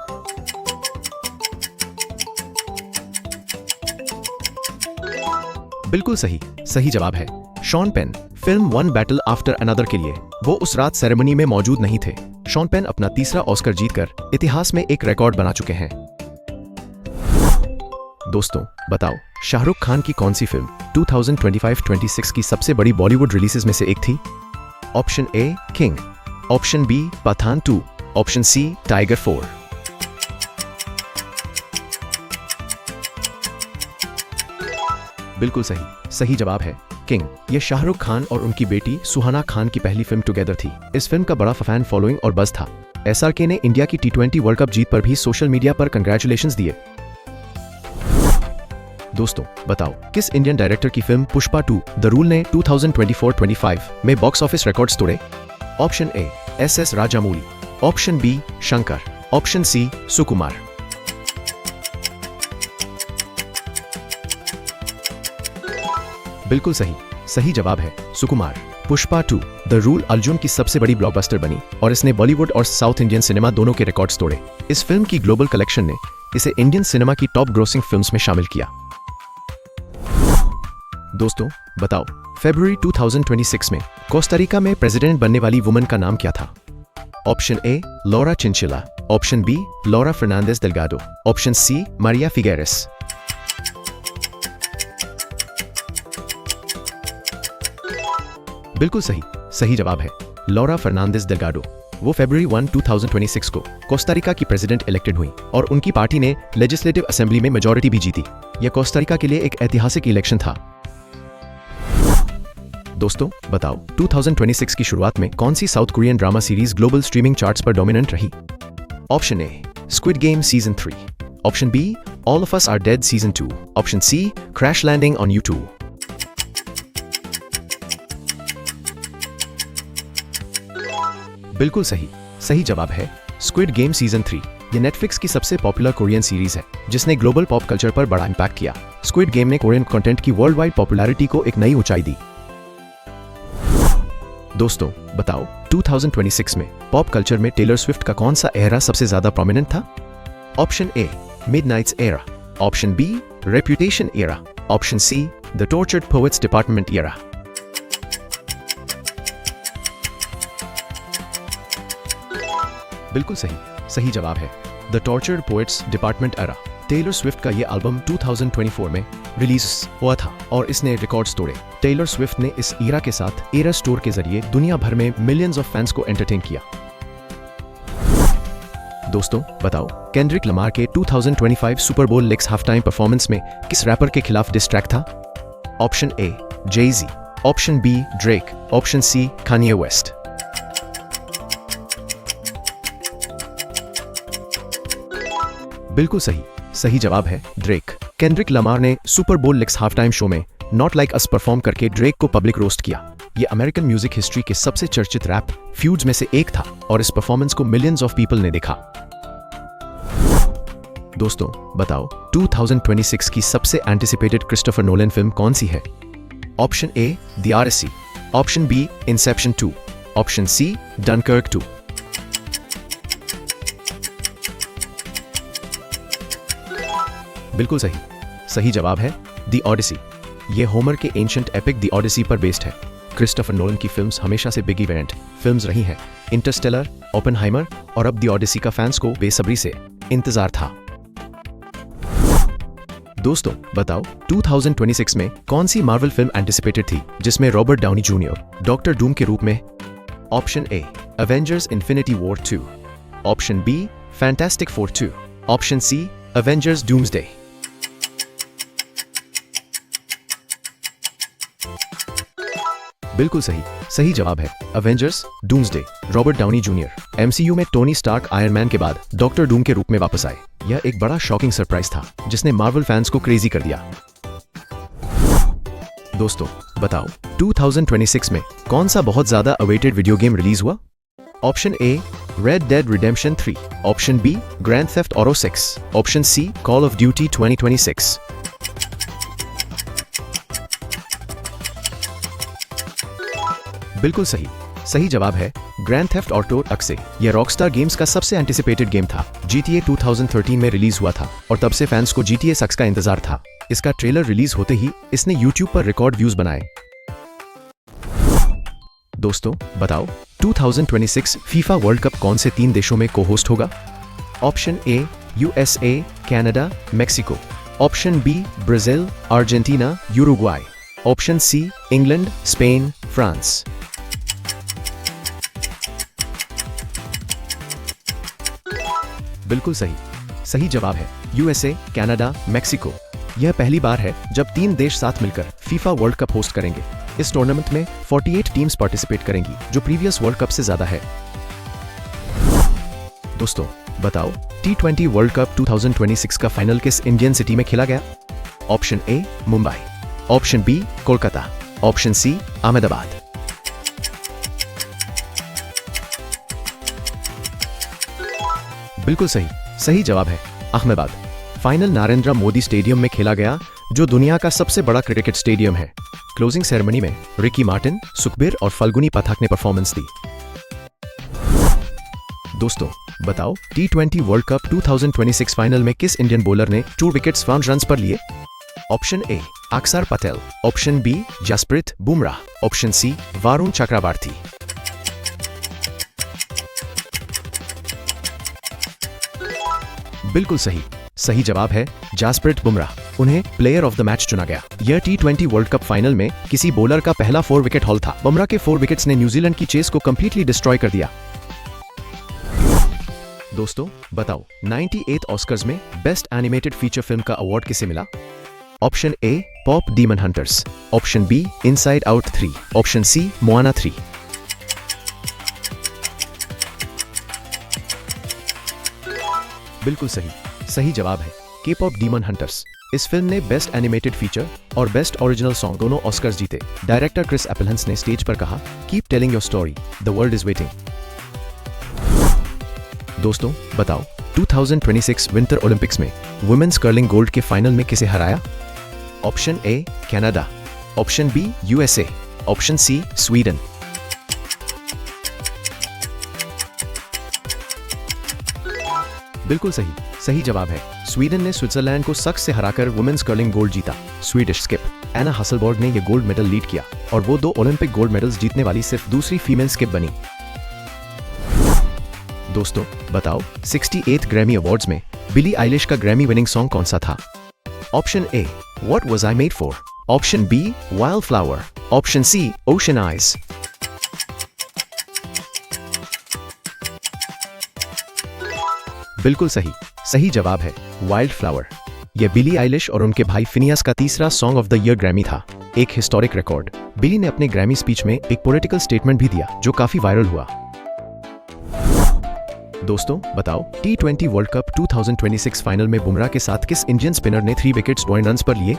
बिल्कुल सही। सही जवाब है Sean Penn. Film One battle after Another के लिए वो उस रात सेरेमनी में मौजूद नहीं थे। शॉन पेन अपना तीसरा ऑस्कर जीतकर इतिहास में एक रिकॉर्ड बना चुके हैं। दोस्तों बताओ, शाहरुख खान की कौन सी फिल्म 2025-26 की सबसे बड़ी बॉलीवुड रिलीजेस में से एक थी? Option A King, option B Pathaan 2, option C Tiger 4। बिल्कुल सही जवाब है किंग। यह शाहरुख खान और उनकी बेटी सुहाना खान की पहली फिल्म टुगेदर थी। इस फिल्म का बड़ा फैन फॉलोइंग और बज़ था। एसआरके ने इंडिया की T20 वर्ल्ड कप जीत पर भी सोशल मीडिया पर कंग्रेचुलेशंस दिए। दोस्तों बताओ, किस इंडियन डायरेक्टर की फिल्म पुष्पा 2 द रूल ने 2024-25 में बॉक्स ऑफिस रिकॉर्ड्स तोड़े? Option A SS Rajamouli, option B Shankar, option C Sukumar. बिल्कुल सही जवाब है सुकुमार। पुष्पा 2 द रूल अर्जुन की सबसे बड़ी ब्लॉकबस्टर बनी और इसने बॉलीवुड और साउथ इंडियन सिनेमा दोनों के रिकॉर्ड्स तोड़े। इस फिल्म की ग्लोबल कलेक्शन ने इसे इंडियन सिनेमा की टॉप ग्रोसिंग फिल्म्स में शामिल किया। दोस्तों बताओ, फरवरी 2026 में कोस्टारिका में प्रेसिडेंट बनने वाली वुमन का नाम क्या था? Option A Laura Chinchilla, option B Laura Fernandez Delgado, option C Maria Figueres. बिल्कुल सही जवाब है लौरा फर्नांडिस डेल्गाडो। वो फरवरी 1, 2026 को कोस्टारिका की प्रेसिडेंट इलेक्टेड हुई और उनकी पार्टी ने लेजिस्लेटिव असेंबली में मेजॉरिटी भी जीती। यह कोस्टारिका के लिए एक ऐतिहासिक इलेक्शन था। दोस्तों बताओ, 2026 की शुरुआत में कौन सी South Korean drama series global streaming charts पर डोमिनेंट रही? Option A Squid Game season 3, option B All of Us Are Dead season 2, option C Crash Landing on YouTube। बिल्कुल सही जवाब है स्क्विड गेम सीजन 3। यह नेटफ्लिक्स की सबसे popular Korean series है जिसने ग्लोबल पॉप कल्चर पर बड़ा इंपैक्ट किया। स्क्विड गेम ने कोरियन कंटेंट की वर्ल्ड वाइड पॉपुलैरिटी को एक नई ऊंचाई दी। दोस्तों बताओ, 2026 में पॉप कल्चर में टेलर स्विफ्ट का कौन सा एरा सबसे ज्यादा प्रोमिनेंट था? Option A Midnights era, option B Reputation era, option C the Tortured Poets Department era. बिल्कुल सही जवाब है the Tortured Poets Department era. Taylor Swift का यह एल्बम 2024 में रिलीज हुआ था और इसने रिकॉर्ड्स तोड़े। टेलर स्विफ्ट ने इस ईरा के साथ एरस टूर के जरिए दुनिया भर में मिलियंस ऑफ फैंस को एंटरटेन किया। दोस्तों बताओ, केंड्रिक लमार के 2025 सुपर बोल लेक्स हाफ टाइम परफॉर्मेंस में किस रैपर के खिलाफ डिस ट्रैक था? Option A Jay-Z, option B Drake, option C Kanye West. बिल्कुल सही जवाब है ड्रेक। केंड्रिक लमार ने सुपर बोल लेक्स हाफ टाइम शो में नॉट लाइक अस परफॉर्म करके ड्रेक को पब्लिक रोस्ट किया। यह अमेरिकन म्यूजिक हिस्ट्री के सबसे चर्चित रैप फ्यूड्स में से एक था और इस परफॉर्मेंस को मिलियंस ऑफ पीपल ने देखा। दोस्तों बताओ, 2026 की सबसे एंटिसिपेटेड क्रिस्टोफर नोलन फिल्म कौन सी है? ऑप्शन ए द आरसी, option B Inception 2, option C Dunkirk 2। बिल्कुल सही जवाब है द ऑडिसी। यह होमर के एंशिएंट एपिक द ऑडिसी पर बेस्ड है। क्रिस्टोफर नोलन की फिल्म्स हमेशा से बिग इवेंट फिल्म्स रही हैं। इंटरस्टेलर, ओपेनहाइमर और अब द ऑडिसी का फैंस को बेसब्री से इंतजार था। दोस्तों बताओ, 2026 में कौन सी मार्वल फिल्म एंटिसिपेटेड थी जिसमें Robert Downey Junior Doctor Doom के रूप में? Option A Avengers Infinity War 2, option B Fantastic Four 2, option C Avengers Doomsday. बिल्कुल सही जवाब है Avengers Doomsday. Robert Downey Junior MCU में टोनी स्टार्क आयरन मैन के बाद डॉक्टर डूम के रूप में वापस आए। यह एक बड़ा शॉकिंग सरप्राइज था जिसने मार्वल फैंस को क्रेजी कर दिया। दोस्तों बताओ, 2026 में कौन सा बहुत ज्यादा अवेटेड वीडियो गेम रिलीज हुआ? Option A Red Dead Redemption 3, option B Grand Theft Auto 6, option C Call of Duty 2026। बिल्कुल सही जवाब है ग्रैंड थेफ्ट ऑटो 6। यह रॉकस्टार गेम्स का सबसे एंटिसिपेटेड गेम था। GTA 2013 में रिलीज हुआ था और तब से फैंस को GTA 6 का इंतजार था। इसका ट्रेलर रिलीज होते ही इसने YouTube पर रिकॉर्ड व्यूज बनाए। दोस्तों बताओ, 2026 फीफा वर्ल्ड कप कौन से 3 देशों में को होस्ट होगा? Option A USA, Canada, Mexico, option B Brazil, Argentina, Uruguay. Option C England, Spain, France. बिल्कुल सही। सही जवाब है यूएसए, कनाडा, मेक्सिको। यह पहली बार है जब 3 देश साथ मिलकर फीफा वर्ल्ड कप होस्ट करेंगे। इस टूर्नामेंट में 48 टीम्स पार्टिसिपेट करेंगी, जो प्रीवियस वर्ल्ड कप से ज्यादा है। दोस्तों बताओ, T20 वर्ल्ड कप 2026 का फाइनल किस इंडियन सिटी में खेला गया? Option A Mumbai, option B Kolkata, option C Ahmedabad. बिल्कुल सही। सही जवाब है अहमदाबाद। फाइनल नरेंद्र मोदी स्टेडियम में खेला गया, जो दुनिया का सबसे बड़ा क्रिकेट स्टेडियम है। क्लोजिंग सेरेमनी में रिकी मार्टिन, सुखबीर और फल्गुनी पाठक ने परफॉर्मेंस दी। दोस्तों बताओ, T20 वर्ल्ड कप 2026 फाइनल में किस इंडियन बॉलर ने 2 विकेट्स 1 रन्स पर लिए? Option A Axar Patel, option B Jasprit Bumrah, option C Varun Chakravarthy. बिल्कुल सही। सही जवाब है जसप्रीत बुमराह। उन्हें प्लेयर ऑफ द मैच चुना गया। यह T20 वर्ल्ड कप फाइनल में किसी बॉलर का पहला 4 विकेट हॉल था। बुमराह के 4 विकेट्स ने न्यूजीलैंड की चेस को कंप्लीटली डिस्ट्रॉय कर दिया। दोस्तों बताओ, 98 ऑस्कर्स में बेस्ट एनिमेटेड फीचर फिल्म का अवार्ड किसे मिला? Option A pop Demon Hunters, option B Inside Out 3, option C Moana 3। बिल्कुल सही। सही जवाब है के पॉप डीमन हंटर्स। इस फिल्म ने बेस्ट एनिमेटेड फीचर और बेस्ट ओरिजिनल सॉन्ग दोनों ऑस्कर्स जीते। डायरेक्टर क्रिस एपलहंस ने स्टेज पर कहा, keep telling your story, the world is waiting. दोस्तों बताओ, 2026 विंटर ओलंपिक्स में वुमेन्स कर्लिंग गोल्ड के फाइनल में किसे हराया? Option A Canada, option B USA, option C Sweden. बिल्कुल सही। सही जवाब है स्वीडन ने स्विट्जरलैंड को सख्त से हराकर वुमेन्स कर्लिंग गोल्ड जीता। स्वीडिश स्किप एना हसलबर्ग ने यह गोल्ड मेडल लीड किया और वो 2 ओलंपिक गोल्ड मेडल्स जीतने वाली सिर्फ दूसरी फीमेल स्किप बनी। दोस्तों बताओ, 68 ग्रैमी अवार्ड्स में बिली आइलिश का ग्रैमी विनिंग सॉन्ग कौन सा था? Option A what was I made for, option B wild flower, option C Ocean Eyes. बिल्कुल सही। सही जवाब है वाइल्ड फ्लावर। यह बिली आइलिश और उनके भाई फिनियस का तीसरा song of the year Grammy था, एक हिस्टोरिक रिकॉर्ड। बिली ने अपने ग्रैमी स्पीच में एक पॉलिटिकल स्टेटमेंट भी दिया, जो काफी वायरल हुआ। दोस्तों बताओ, T20 वर्ल्ड कप 2026 फाइनल में बुमराह के साथ किस इंडियन स्पिनर ने 3 विकेट्स 2 रन्स पर लिए?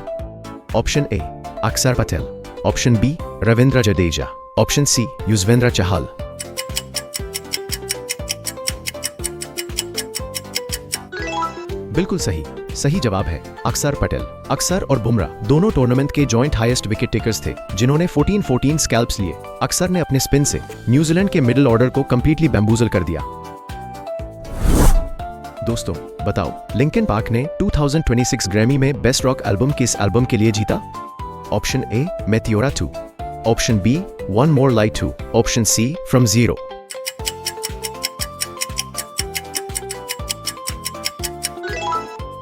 Option A Axar Patel, option B Ravindra Jadeja, option C Yuzvendra Chahal. बिल्कुल सही। सही जवाब है अक्षर पटेल। अक्षर और बुमराह दोनों टूर्नामेंट के जॉइंट हाईएस्ट विकेट टेकर्स थे, जिन्होंने 14 स्कैल्प्स लिए। अक्षर ने अपने स्पिन से न्यूजीलैंड के मिडिल ऑर्डर को कंप्लीटली बैम्बूजल कर दिया। दोस्तों बताओ, लिंकन पार्क ने 2026 ग्रैमी में बेस्ट रॉक एल्बम किस एल्बम के लिए जीता? Option A Meteora 2, option B One More Light 2, option C From Zero.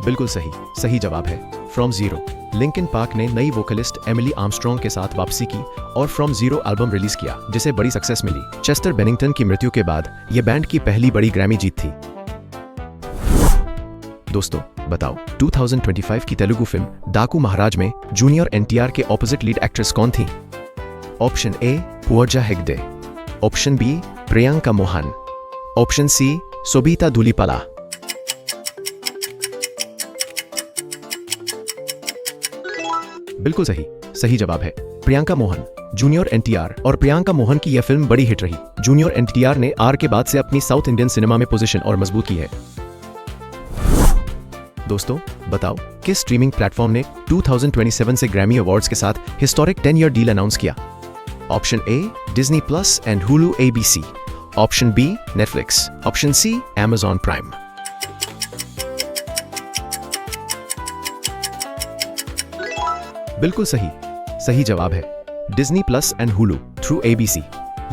बिल्कुल सही। सही जवाब है फ्रॉम जीरो। लिंकन पार्क ने नई वोकलिस्ट एमिली आर्मस्ट्रॉन्ग के साथ वापसी की और फ्रॉम जीरो एल्बम रिलीज किया, जिसे बड़ी सक्सेस मिली। चेस्टर बेनिंगटन की मृत्यु के बाद यह बैंड की पहली बड़ी ग्रैमी जीत थी। दोस्तों बताओ, 2025 की तेलुगु फिल्म डाकू महाराज में जूनियर एनटीआर के ऑपोजिट लीड एक्ट्रेस कौन थी? Option A Pooja Hegde, option B Priyanka Mohan, option C Sobhita Dhulipala. बिल्कुल सही। सही जवाब है प्रियंका मोहन। जूनियर एनटीआर और प्रियंका मोहन की यह फिल्म बड़ी हिट रही। जूनियर एनटीआर ने आर के बाद से अपनी साउथ इंडियन सिनेमा में पोजीशन और मजबूत की है। दोस्तों बताओ, किस स्ट्रीमिंग प्लेटफॉर्म ने 2027 से ग्रैमी अवार्ड्स के साथ हिस्टोरिक 10-year डील अनाउंस किया? Option A Disney Plus and Hulu ABC, option B Netflix, option C Amazon Prime. बिल्कुल सही। सही जवाब है Disney Plus and Hulu through ABC।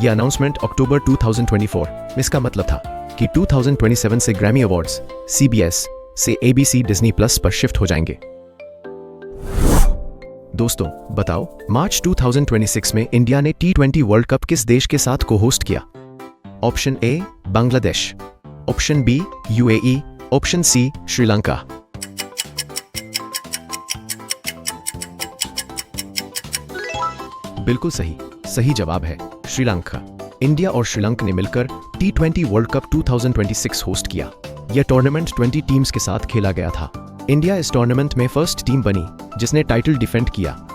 यह अनाउंसमेंट अक्टूबर 2024 में इसका मतलब था कि 2027 से ग्रैमी अवार्ड्स CBS से ABC डिज्नी प्लस पर शिफ्ट हो जाएंगे। दोस्तों बताओ, मार्च 2026 में इंडिया ने T20 वर्ल्ड कप किस देश के साथ को होस्ट किया? Option A Bangladesh, option B UAE, option C Sri Lanka. बिल्कुल सही, सही जवाब है श्रीलंका। इंडिया और श्रीलंका ने मिलकर T20 वर्ल्ड कप 2026 होस्ट किया। यह टूर्नामेंट 20 टीम्स के साथ खेला गया था। इंडिया इस टूर्नामेंट में फर्स्ट टीम बनी जिसने टाइटल डिफेंड किया।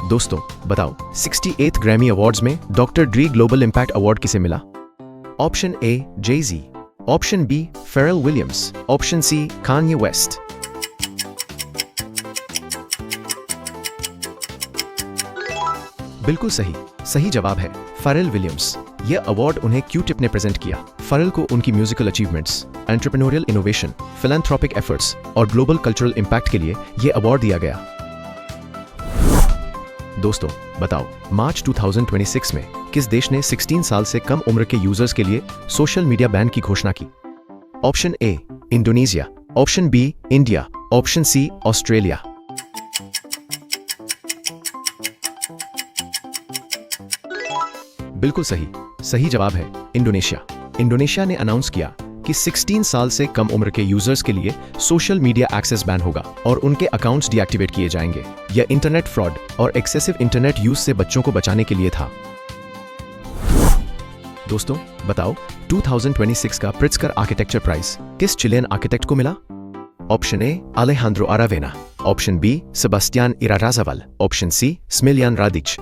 दोस्तों बताओ, 68th ग्रैमी अवार्ड्स में Doctor Dre global impact award किसे मिला? Option A Jay-Z, option B Pharrell Williams, option C Kanye West. बिल्कुल सही, सही जवाब है फेरल विलियम्स। यह अवार्ड उन्हें क्यू-टिप ने प्रेजेंट किया। फेरल को उनकी musical achievements, entrepreneurial innovation, philanthropic efforts और ग्लोबल कल्चरल इंपैक्ट के लिए यह अवार्ड दिया गया। दोस्तों बताओ, मार्च 2026 में किस देश ने 16 साल से कम उम्र के यूजर्स के लिए सोशल मीडिया बैन की घोषणा की? Option A Indonesia, option B India, option C Australia. बिल्कुल सही, सही जवाब है इंडोनेशिया। इंडोनेशिया ने अनाउंस किया कि 16 साल से कम उम्र के यूजर्स के लिए सोशल मीडिया एक्सेस बैन होगा और उनके अकाउंट्स डीएक्टिवेट किए जाएंगे। यह इंटरनेट फ्रॉड और एक्सेसिव इंटरनेट यूज से बच्चों को बचाने के लिए था। दोस्तों बताओ, 2026 का प्रिट्जकर आर्किटेक्चर प्राइज किस चिलियन आर्किटेक्ट को मिला? Option A Alejandro Aravena, option B Sebastian Irarrazaval, option C Smiljan Radic.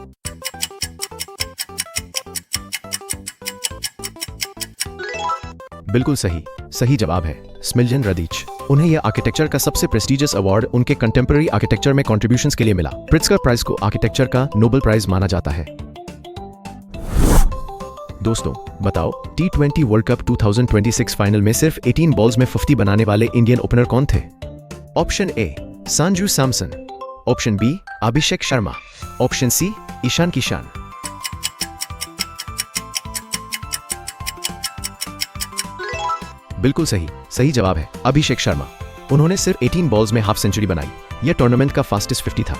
बिल्कुल सही, सही जवाब है स्मिलियन रादिच। उन्हें यह आर्किटेक्चर का सबसे प्रेस्टिजियस अवार्ड उनके कंटेम्पररी आर्किटेक्चर में कंट्रीब्यूशंस के लिए मिला। प्रिट्जकर प्राइज को आर्किटेक्चर का नोबेल प्राइज माना जाता है। दोस्तों बताओ, T20 वर्ल्ड कप 2026 फाइनल में सिर्फ 18 बॉल्स में 50 बनाने वाले इंडियन ओपनर कौन थे? Option A Sanju Samson, option B Abhishek Sharma, option C Ishan Kishan. बिल्कुल सही, सही जवाब है अभिषेक शर्मा। उन्होंने सिर्फ 18 बॉल्स में हाफ सेंचुरी बनाई। यह टूर्नामेंट का फास्टेस्ट 50 था।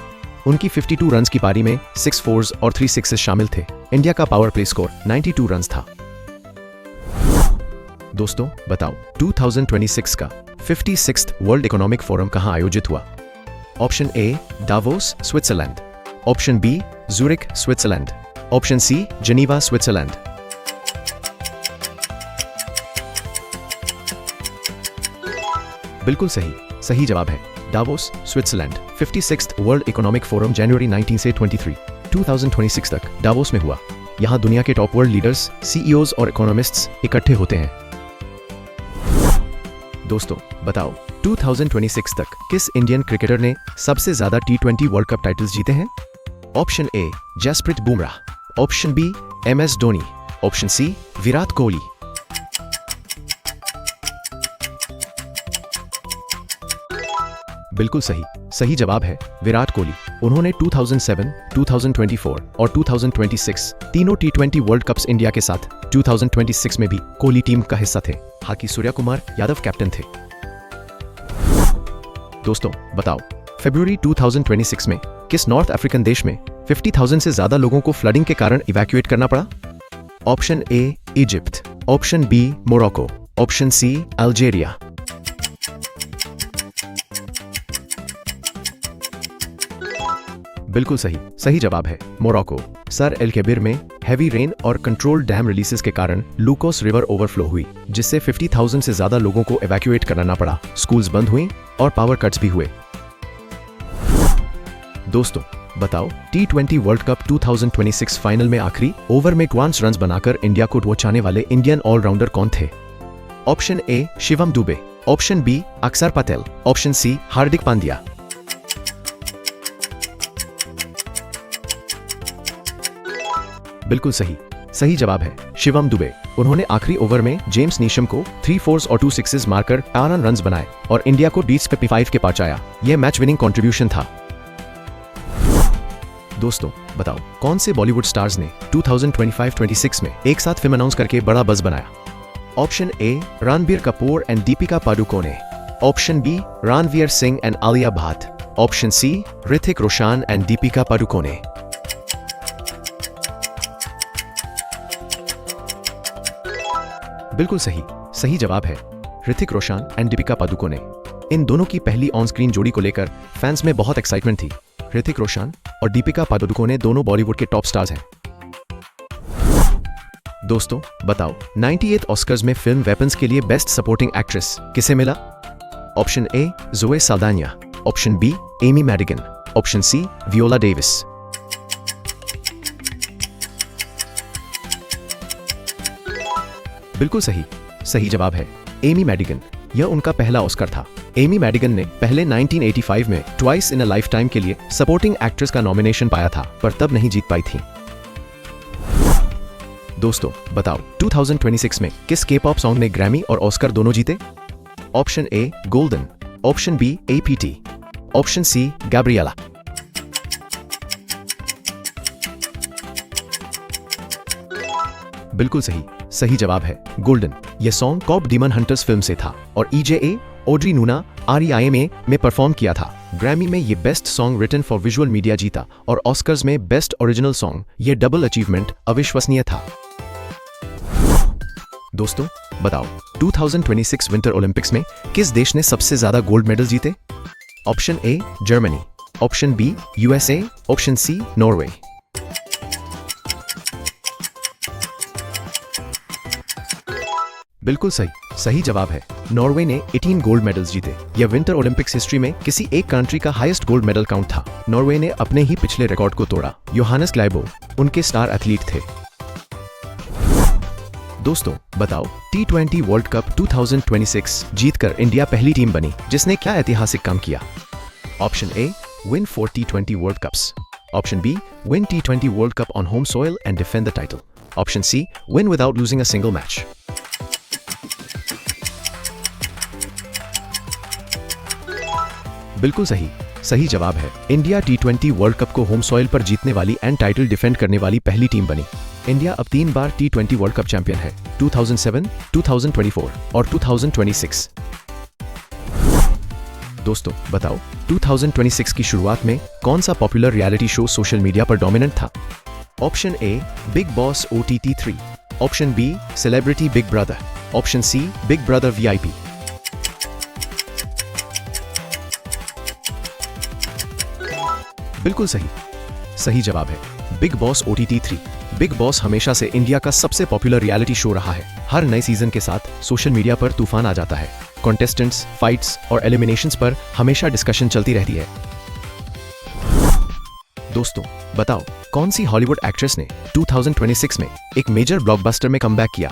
उनकी 52 रन्स की पारी में 6 फोर्स और 3 सिक्सेस शामिल थे। इंडिया का पावर प्ले स्कोर 92 रन्स था। दोस्तों बताओ, 2026 का 56th वर्ल्ड इकोनॉमिक फोरम कहां आयोजित हुआ? Option A Davos Switzerland, option B Zurich Switzerland, option C Geneva Switzerland. बिल्कुल सही, सही जवाब है Davos Switzerland. 56th World Economic Forum जनवरी 19 से 2026 तक डावोस में हुआ। यहां दुनिया के टॉप वर्ल्ड लीडर्स, CEOs और इकोनॉमिस्ट्स इकट्ठे होते हैं। दोस्तों बताओ, 2026 तक किस इंडियन क्रिकेटर ने सबसे ज्यादा T20 वर्ल्ड कप टाइटल्स जीते हैं? Option A Jasprit Bumrah, option B MS Dhoni, option C Virat Kohli. बिल्कुल सही, सही जवाब है विराट कोहली। उन्होंने 2007, 2024 और 2026 तीनों T20 वर्ल्ड कप्स इंडिया के साथ 2026 में भी कोहली टीम का हिस्सा थे। हालांकि सूर्य कुमार यादव कैप्टन थे। दोस्तों बताओ, फरवरी 2026 में किस नॉर्थ अफ्रीकन देश में 50,000 से ज्यादा लोगों को फ्लडिंग के कारण इवैक्यूएट करना पड़ा? Option A Egypt, option B Morocco, option C Algeria. बिल्कुल सही, सही जवाब है मोरक्को। सर एल केबिर में हैवी रेन और कंट्रोल डैम रिलीजेस के कारण लूकोस रिवर ओवरफ्लो हुई, जिससे 50,000 से ज्यादा लोगों को इवैक्यूएट करना पड़ा। स्कूल्स बंद हुई और पावर कट्स भी हुए। दोस्तों बताओ, T20 वर्ल्ड कप 2026 फाइनल में आखिरी ओवर में 1 रन बनाकर इंडिया को बचाने वाले इंडियन ऑलराउंडर कौन थे? Option A Shivam Dube, option B Axar Patel, option C Hardik Pandya. बिल्कुल सही, सही जवाब है शिवम दुबे। उन्होंने आखिरी ओवर में जेम्स नीशम को 3 फोर्स और 2 सिक्सेस मारकर 18 रन बनाए और इंडिया को बीच 55 के पहुंचाया। यह मैच विनिंग कंट्रीब्यूशन था। दोस्तों बताओ, कौन से बॉलीवुड स्टार्स ने 2025-26 में एक साथ फिल्म अनाउंस करके बड़ा बज़ बनाया? Option A Ranbir Kapoor and Deepika Padukone, option B Ranveer Singh and Alia Bhatt, option C Hrithik Roshan and Deepika Padukone. बिल्कुल सही, सही जवाब है ऋतिक रोशन एंड दीपिका पादुकोणे। इन दोनों की पहली ऑन स्क्रीन जोड़ी को लेकर फैंस में बहुत एक्साइटमेंट थी। ऋतिक रोशन और दीपिका पादुकोणे दोनों बॉलीवुड के टॉप स्टार्स हैं। दोस्तों बताओ 98th ऑस्कर्स में फिल्म वेपन्स के लिए बेस्ट सपोर्टिंग एक्ट्रेस किसे मिला? Option A Zoe Saldana, option B Amy Madigan, option C Viola Davis. बिल्कुल सही, सही जवाब है एमी मैडिगन। यह उनका पहला ऑस्कर था। एमी मैडिगन ने पहले 1985 में ट्वाइस इन अ लाइफटाइम के लिए सपोर्टिंग एक्ट्रेस का नॉमिनेशन पाया था, पर तब नहीं जीत पाई थी। दोस्तों बताओ 2026 में किस के पॉप सॉन्ग ने ग्रैमी और ऑस्कर दोनों जीते? Option A Golden, option B APT, option C Gabriela. बिल्कुल सही, सही जवाब है गोल्डन। यह song KPop Demon Hunters film से था और EJA ऑड्री नूना REIMA में परफॉर्म किया था। ग्रैमी में ये best song written for visual media जीता और ऑस्कर्स में बेस्ट ओरिजिनल सॉन्ग। ये डबल अचीवमेंट अविश्वसनीय था। दोस्तों बताओ 2026 विंटर ओलंपिक्स में किस देश ने सबसे ज्यादा गोल्ड मेडल जीते? Option A Germany, option B USA, option C Norway. बिल्कुल सही, सही जवाब है नॉर्वे ने 18 गोल्ड मेडल्स जीते। यह विंटर ओलंपिक्स हिस्ट्री में किसी एक कंट्री का हाईएस्ट गोल्ड मेडल काउंट था। नॉर्वे ने अपने ही पिछले रिकॉर्ड को तोड़ा। योहानस क्लाइबो उनके स्टार एथलीट थे। दोस्तों बताओ T20 वर्ल्ड कप 2026 जीतकर इंडिया पहली टीम बनी जिसने क्या ऐतिहासिक काम किया? Option A win 4 T20 World Cups, option B win T20 world Cup on home soil and defend the title, option C win without losing a single match. बिल्कुल सही, सही जवाब है इंडिया T20 वर्ल्ड कप को home soil पर जीतने वाली and title defend करने वाली पहली टीम बनी। इंडिया अब 3 बार T20 वर्ल्ड कप चैंपियन है, 2007, 2024 और 2026। दोस्तों बताओ 2026 की शुरुआत में कौन सा popular reality show social media पर डोमिनेंट था? Option A Bigg Boss OTT 3, option B Celebrity Big Brother, option C Big Brother VIP। बिल्कुल सही, सही जवाब है Bigg Boss OTT 3। Bigg Boss हमेशा से इंडिया का सबसे पॉपुलर रियलिटी शो रहा है। हर नए सीजन के साथ सोशल मीडिया पर तूफान आ जाता है। कॉन्टेस्टेंट्स, फाइट्स और एलिमिनेशंस पर हमेशा डिस्कशन चलती रहती है। दोस्तों बताओ कौन सी हॉलीवुड एक्ट्रेस ने 2026 में एक मेजर ब्लॉकबस्टर में कमबैक किया?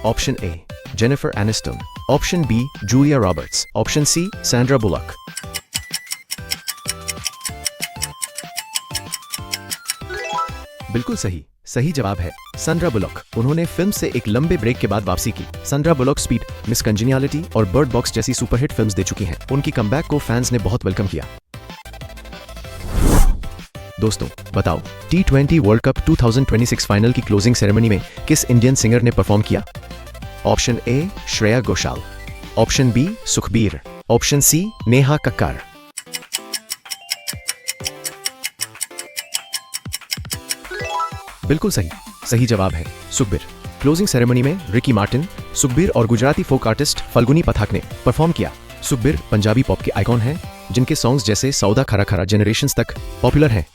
Option A Jennifer Aniston, option B Julia Roberts, option C Sandra Bullock. बिल्कुल सही, सही जवाब है सैंड्रा बुलॉक। उन्होंने फिल्म से एक लंबे ब्रेक के बाद वापसी की। सैंड्रा बुलॉक स्पीड, मिस कंजेनियलिटी और बर्ड बॉक्स जैसी सुपरहिट फिल्म्स दे चुकी हैं। उनकी कमबैक को फैंस ने बहुत वेलकम किया। दोस्तों बताओ T20 वर्ल्ड कप 2026 फाइनल की क्लोजिंग सेरेमनी में किस इंडियन सिंगर ने परफॉर्म किया? Option A Shreya Ghoshal, option B Sukhbir, option C Neha Kakkar. बिल्कुल सही, सही जवाब है सुखबीर। क्लोजिंग सेरेमनी में रिकी मार्टिन, सुखबीर और गुजराती फोक आर्टिस्ट फल्गुनी पथाक ने परफॉर्म किया। सुखबीर पंजाबी पॉप के आइकॉन हैं जिनके सॉन्ग्स जैसे सौदा खरा खरा जनरेशंस तक पॉपुलर हैं।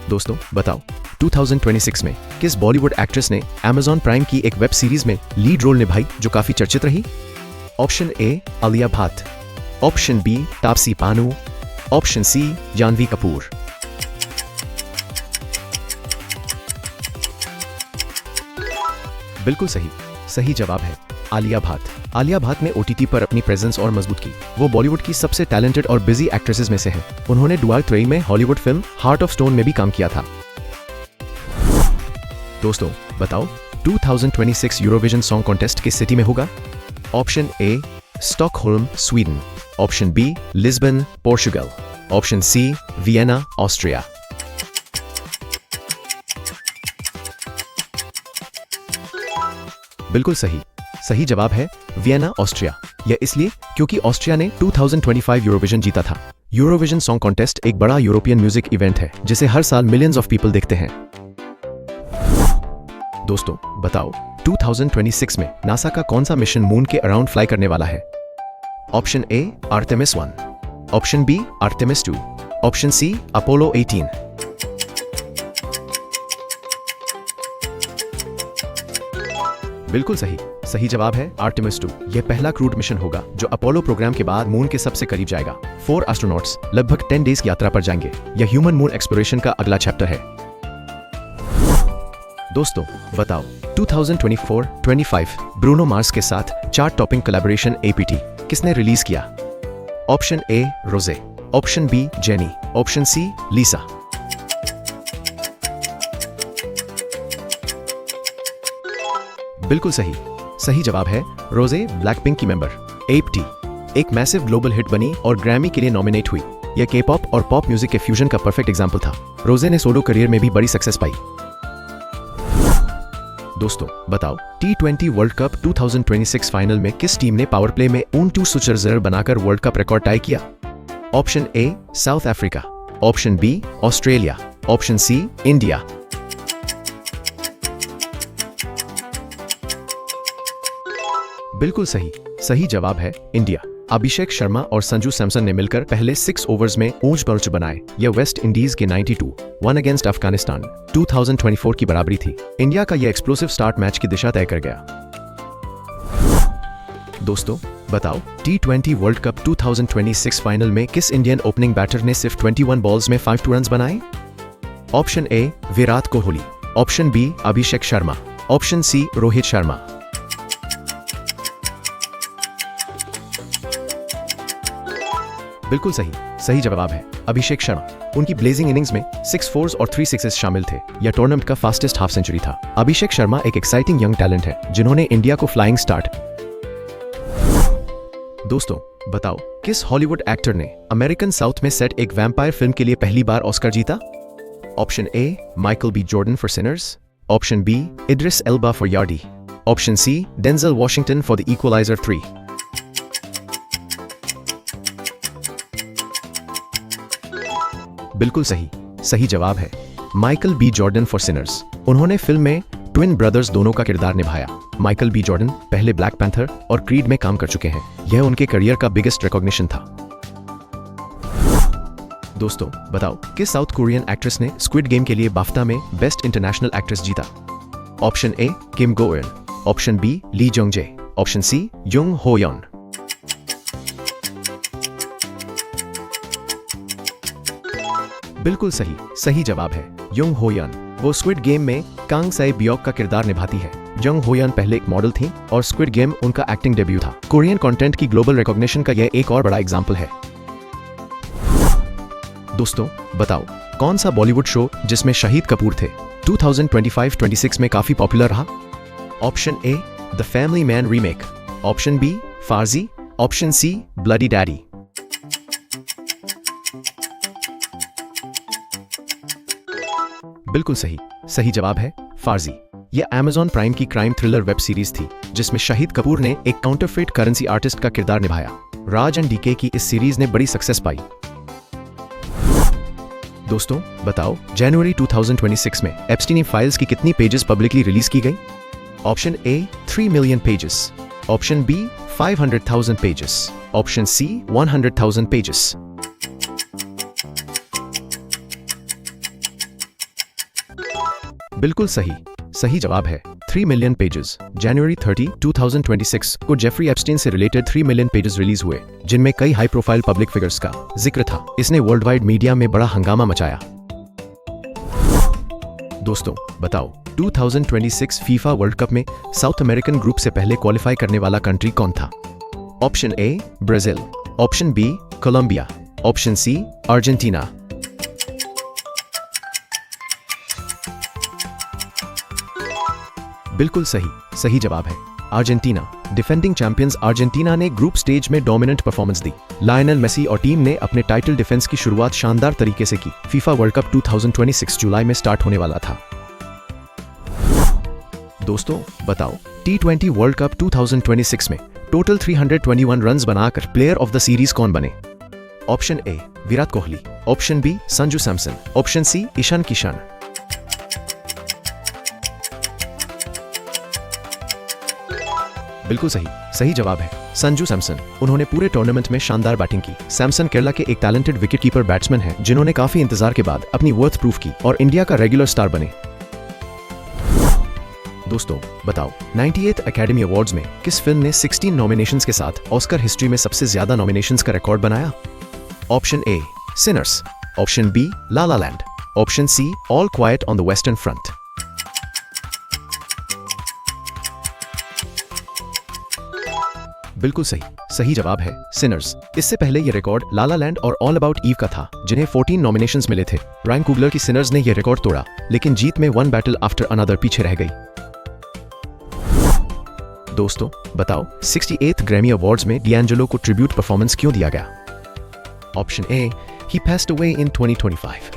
दोस्तों बताओ 2026 में किस बॉलीवुड एक्ट्रेस ने Amazon प्राइम की एक वेब सीरीज में लीड रोल निभाई जो काफी चर्चित रही? Option A Alia Bhatt, option B Taapsee Pannu, option C Janhvi Kapoor. बिल्कुल सही, सही जवाब है आलिया भट्ट। आलिया भट्ट ने OTT पर अपनी प्रेजेंस और मजबूत की। वो बॉलीवुड की सबसे टैलेंटेड और बिजी एक्ट्रेसेस में से हैं। उन्होंने डुआल 3 में Hollywood film Heart of Stone में भी काम किया था। दोस्तों बताओ 2026 यूरोविजन सॉन्ग कॉन्टेस्ट किस सिटी में होगा? Option A Stockholm Sweden, option B Lisbon Portugal, option C Vienna Austria. बिल्कुल सही, सही जवाब है वियना ऑस्ट्रिया। यह इसलिए क्योंकि ऑस्ट्रिया ने 2025 यूरोविजन जीता था। यूरोविजन सॉन्ग कॉन्टेस्ट एक बड़ा यूरोपियन म्यूजिक इवेंट है जिसे हर साल मिलियंस ऑफ पीपल देखते हैं। दोस्तों बताओ 2026 में नासा का कौन सा मिशन मून के अराउंड फ्लाई करने वाला है? Option A Artemis 1, option B Artemis 2, option C Apollo 18। बिल्कुल सही जवाब है आर्टेमिस 2। यह पहला क्रूड मिशन होगा जो अपोलो प्रोग्राम के बाद मून के सबसे करीब जाएगा। 4 एस्ट्रोनॉट्स लगभग 10 डेज की यात्रा पर जाएंगे। यह ह्यूमन मून एक्सप्लोरेशन का अगला चैप्टर है। दोस्तों बताओ 2024-25 ब्रूनो मार्स के साथ चार्ट टॉपिंग कोलैबोरेशन APT किसने रिलीज किया? Option A Rose, option B Jennie, option C Lisa. बिल्कुल सही जवाब है रोजे, ब्लैकपिंक की मेंबर। APT एक मैसिव ग्लोबल हिट बनी और ग्रैमी के लिए नॉमिनेट हुई। यह K-पॉप और पॉप म्यूजिक के फ्यूजन का परफेक्ट एग्जाम्पल था। रोजे ने सोलो करियर में भी बड़ी सक्सेस पाई। दोस्तों बताओ T20 वर्ल्ड कप 2026 फाइनल में किस टीम ने पावर प्ले में 2 सुचर बनाकर वर्ल्ड कप रिकॉर्ड टाई किया? Option A South Africa, option B Australia, option C India. बिल्कुल सही जवाब है इंडिया। अभिषेक शर्मा और संजू सैमसन ने मिलकर पहले 6 ओवर्स में ऊंच पर्च बनाए। यह वेस्ट इंडीज के 92 अगेंस्ट अफगानिस्तान 2024 की बराबरी थी। इंडिया का यह एक्सप्लोसिव स्टार्ट मैच की दिशा तय कर गया। दोस्तों बताओ T20 वर्ल्ड कप 2026 फाइनल में किस इंडियन ओपनिंग बैटर ने सिर्फ 21 बॉल्स में 52 रन बनाए? Option A Virat Kohli, option B Abhishek Sharma, option C Rohit Sharma. बिल्कुल सही जवाब है अभिषेक शर्मा। उनकी ब्लेजिंग इनिंग्स में 6 4s और 3 6s शामिल थे। यह टूर्नामेंट का फास्टेस्ट हाफ सेंचुरी था। अभिषेक शर्मा एक एक्साइटिंग यंग टैलेंट है जिन्होंने इंडिया को फ्लाइंग स्टार्ट। दोस्तों बताओ किस हॉलीवुड एक्टर ने अमेरिकन साउथ में सेट एक वैम्पायर फिल्म के लिए पहली बार ऑस्कर जीता? Option A Michael B Jordan for Sinners, option B Idris Elba for Yardie, option C Denzel Washington for the Equalizer 3। बिल्कुल सही जवाब है Michael B Jordan for Sinners. उन्होंने फिल्म में ट्विन ब्रदर्स दोनों का किरदार निभाया। माइकल बी जॉर्डन पहले ब्लैक पैंथर और क्रीड में काम कर चुके हैं। यह उनके करियर का बिगेस्ट रिकॉग्निशन था। दोस्तों बताओ किस साउथ कोरियन एक्ट्रेस ने स्क्विड गेम के लिए बाफ्टा में बेस्ट इंटरनेशनल एक्ट्रेस जीता? Option A Kim Go Eun, option B Lee Jung Jae, option C Jung Ho Yeon. बिल्कुल सही जवाब है युंग हो यन। वो स्क्विड गेम में कांग साई बियोक का किरदार निभाती है। जंग हो यन पहले एक मॉडल थी और स्क्विड गेम उनका एक्टिंग डेब्यू था। कोरियन कंटेंट की ग्लोबल रिकॉग्निशन का यह एक और बड़ा एग्जांपल है। दोस्तों बताओ कौन सा बॉलीवुड शो जिसमें शाहिद कपूर थे 2025-26 में काफी पॉपुलर रहा? Option A the Family Man remake, option B Farzi, option C Bloody Daddy. बिल्कुल सही जवाब है फार्जी। यह Amazon प्राइम की क्राइम थ्रिलर वेब सीरीज थी जिसमें शाहिद कपूर ने एक काउंटरफेट करेंसी आर्टिस्ट का किरदार निभाया। राज एंड डीके की इस सीरीज ने बड़ी सक्सेस पाई। दोस्तों बताओ जनवरी 2026 में एप्स्टीन फाइल्स की कितनी पेजेस पब्लिकली रिलीज की गई? Option A 3 million pages, option B 500,000 pages, option C 100,000 pages. बिल्कुल सही जवाब है 3 मिलियन पेजेस। जनवरी 30, 2026 को जेफरी एप्स्टीन से रिलेटेड 3 मिलियन पेजेस रिलीज हुए जिनमें कई हाई प्रोफाइल पब्लिक फिगर्स का जिक्र था। इसने वर्ल्ड वाइड मीडिया में बड़ा हंगामा मचाया। दोस्तों बताओ 2026 फीफा वर्ल्ड कप में साउथ अमेरिकन ग्रुप से पहले क्वालिफाई करने वाला कंट्री कौन था? Option A Brazil, option B Colombia, option C Argentina. बिल्कुल सही जवाब है अर्जेंटीना। डिफेंडिंग चैंपियंस अर्जेंटीना ने ग्रुप स्टेज में डोमिनेंट परफॉर्मेंस दी। लायनल मेसी और टीम ने अपने टाइटल डिफेंस की शुरुआत शानदार तरीके से की। फीफा वर्ल्ड कप 2026 जुलाई में स्टार्ट होने वाला था। दोस्तों बताओ T20 वर्ल्ड कप 2026 में टोटल 321 रन्स बनाकर प्लेयर ऑफ द सीरीज कौन बने? Option A Virat Kohli, option B Sanju Samson, option C Ishan Kishan. बिल्कुल सही, सही जवाब है संजू सैमसन। उन्होंने पूरे टूर्नामेंट में शानदार बैटिंग की। सैमसन केरला के एक टैलेंटेड विकेटकीपर बैट्समैन हैं जिन्होंने काफी इंतजार के बाद अपनी वर्थ प्रूफ की और इंडिया का रेगुलर स्टार बने। दोस्तों बताओ, 98th एकेडमी अवार्ड्स में किस फिल्म ने 16 नॉमिनेशंस के साथ ऑस्कर हिस्ट्री में सबसे ज्यादा नॉमिनेशंस का रिकॉर्ड बनाया? Option A Sinners, option B La La Land, option C All Quiet on the Western Front. बिल्कुल सही, सही जवाब है सिनर्स। इससे पहले ये रिकॉर्ड ला ला लैंड और ऑल अबाउट ईव का था, जिन्हें 14 नॉमिनेशंस मिले थे। रायन कुगलर की सिनर्स ने यह रिकॉर्ड तोड़ा, लेकिन जीत में वन बैटल आफ्टर अनदर पीछे रह गई। दोस्तों बताओ, 68th ग्रैमी अवार्ड्स में डिएंजेलो को ट्रिब्यूट परफॉर्मेंस क्यों दिया गया? Option A he passed away in 2025,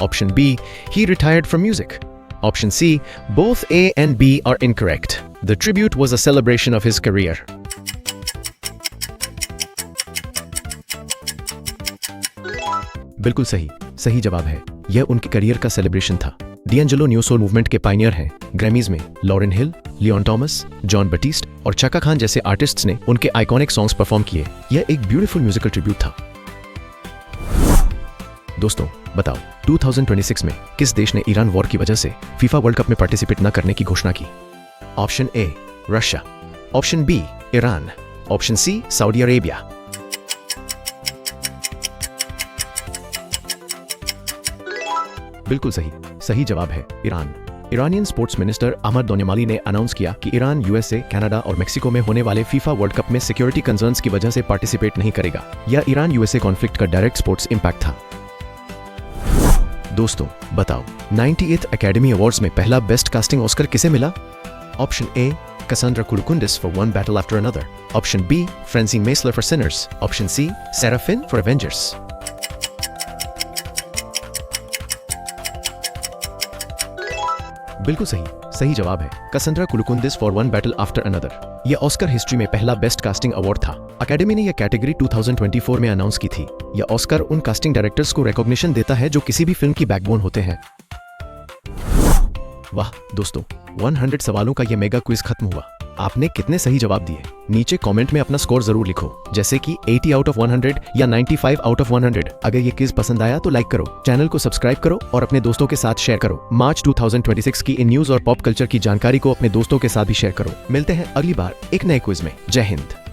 option B he retired from music, option C both A and B are incorrect. The tribute was a celebration of his career. बिल्कुल सही, सही जवाब है। यह उनके करियर का सेलिब्रेशन था। डिएंजेलो न्यू सोल मूवमेंट के पायनियर हैं। ग्रैमीज में Lauryn Hill, Leone Thomas, John बटीस्ट और चका खान जैसे आर्टिस्ट्स ने उनके आइकॉनिक सॉन्ग्स परफॉर्म किए। यह एक ब्यूटीफुल म्यूजिकल ट्रिब्यूट था। दोस्तों बताओ, 2026 में किस देश ने ईरान वॉर की वजह से फीफा वर्ल्ड कप में पार्टिसिपेट न करने की घोषणा की? Option A Russia, option B Iran, option C Saudi Arabia. बिल्कुल सही, सही जवाब है Iran. Iranian sports minister Ahmad Donyamali ने अनाउंस किया कि ईरान यूएसए, कनाडा और मेक्सिको में होने वाले फीफा वर्ल्ड कप में सिक्योरिटी कंसर्न्स की वजह से पार्टिसिपेट नहीं करेगा। यह ईरान यूएसए कॉन्फ्लिक्ट का डायरेक्ट स्पोर्ट्स इंपैक्ट था। दोस्तों बताओ, 98th एकेडमी अवार्ड्स में पहला बेस्ट कास्टिंग ऑस्कर किसे मिला? Option A Cassandra Kulukundes for One Battle After Another, option B Francine Maisler for Sinners, option C Sarah Finn for Avengers। बिल्कुल सही, सही जवाब है Cassandra Kulukundes for One Battle After Another। यह Oscar history में पहला बेस्ट कास्टिंग अवार्ड था। Academy ने यह कैटेगरी 2024 में अनाउंस की थी। यह ऑस्कर उन कास्टिंग डायरेक्टर्स को रिकॉग्निशन देता है जो किसी भी फिल्म की बैकबोन होते हैं। वाह दोस्तों, 100 सवालों का यह मेगा क्विज खत्म हुआ। आपने कितने सही जवाब दिए? नीचे कमेंट में अपना स्कोर जरूर लिखो, जैसे कि 80 आउट ऑफ 100 या 95 आउट ऑफ 100। अगर ये क्विज पसंद आया तो लाइक करो, चैनल को सब्सक्राइब करो और अपने दोस्तों के साथ शेयर करो। मार्च 2026 की इन न्यूज और पॉप कल्चर की जानकारी को अपने दोस्तों के साथ भी शेयर करो। मिलते हैं अगली बार एक नए क्विज में। जय हिंद।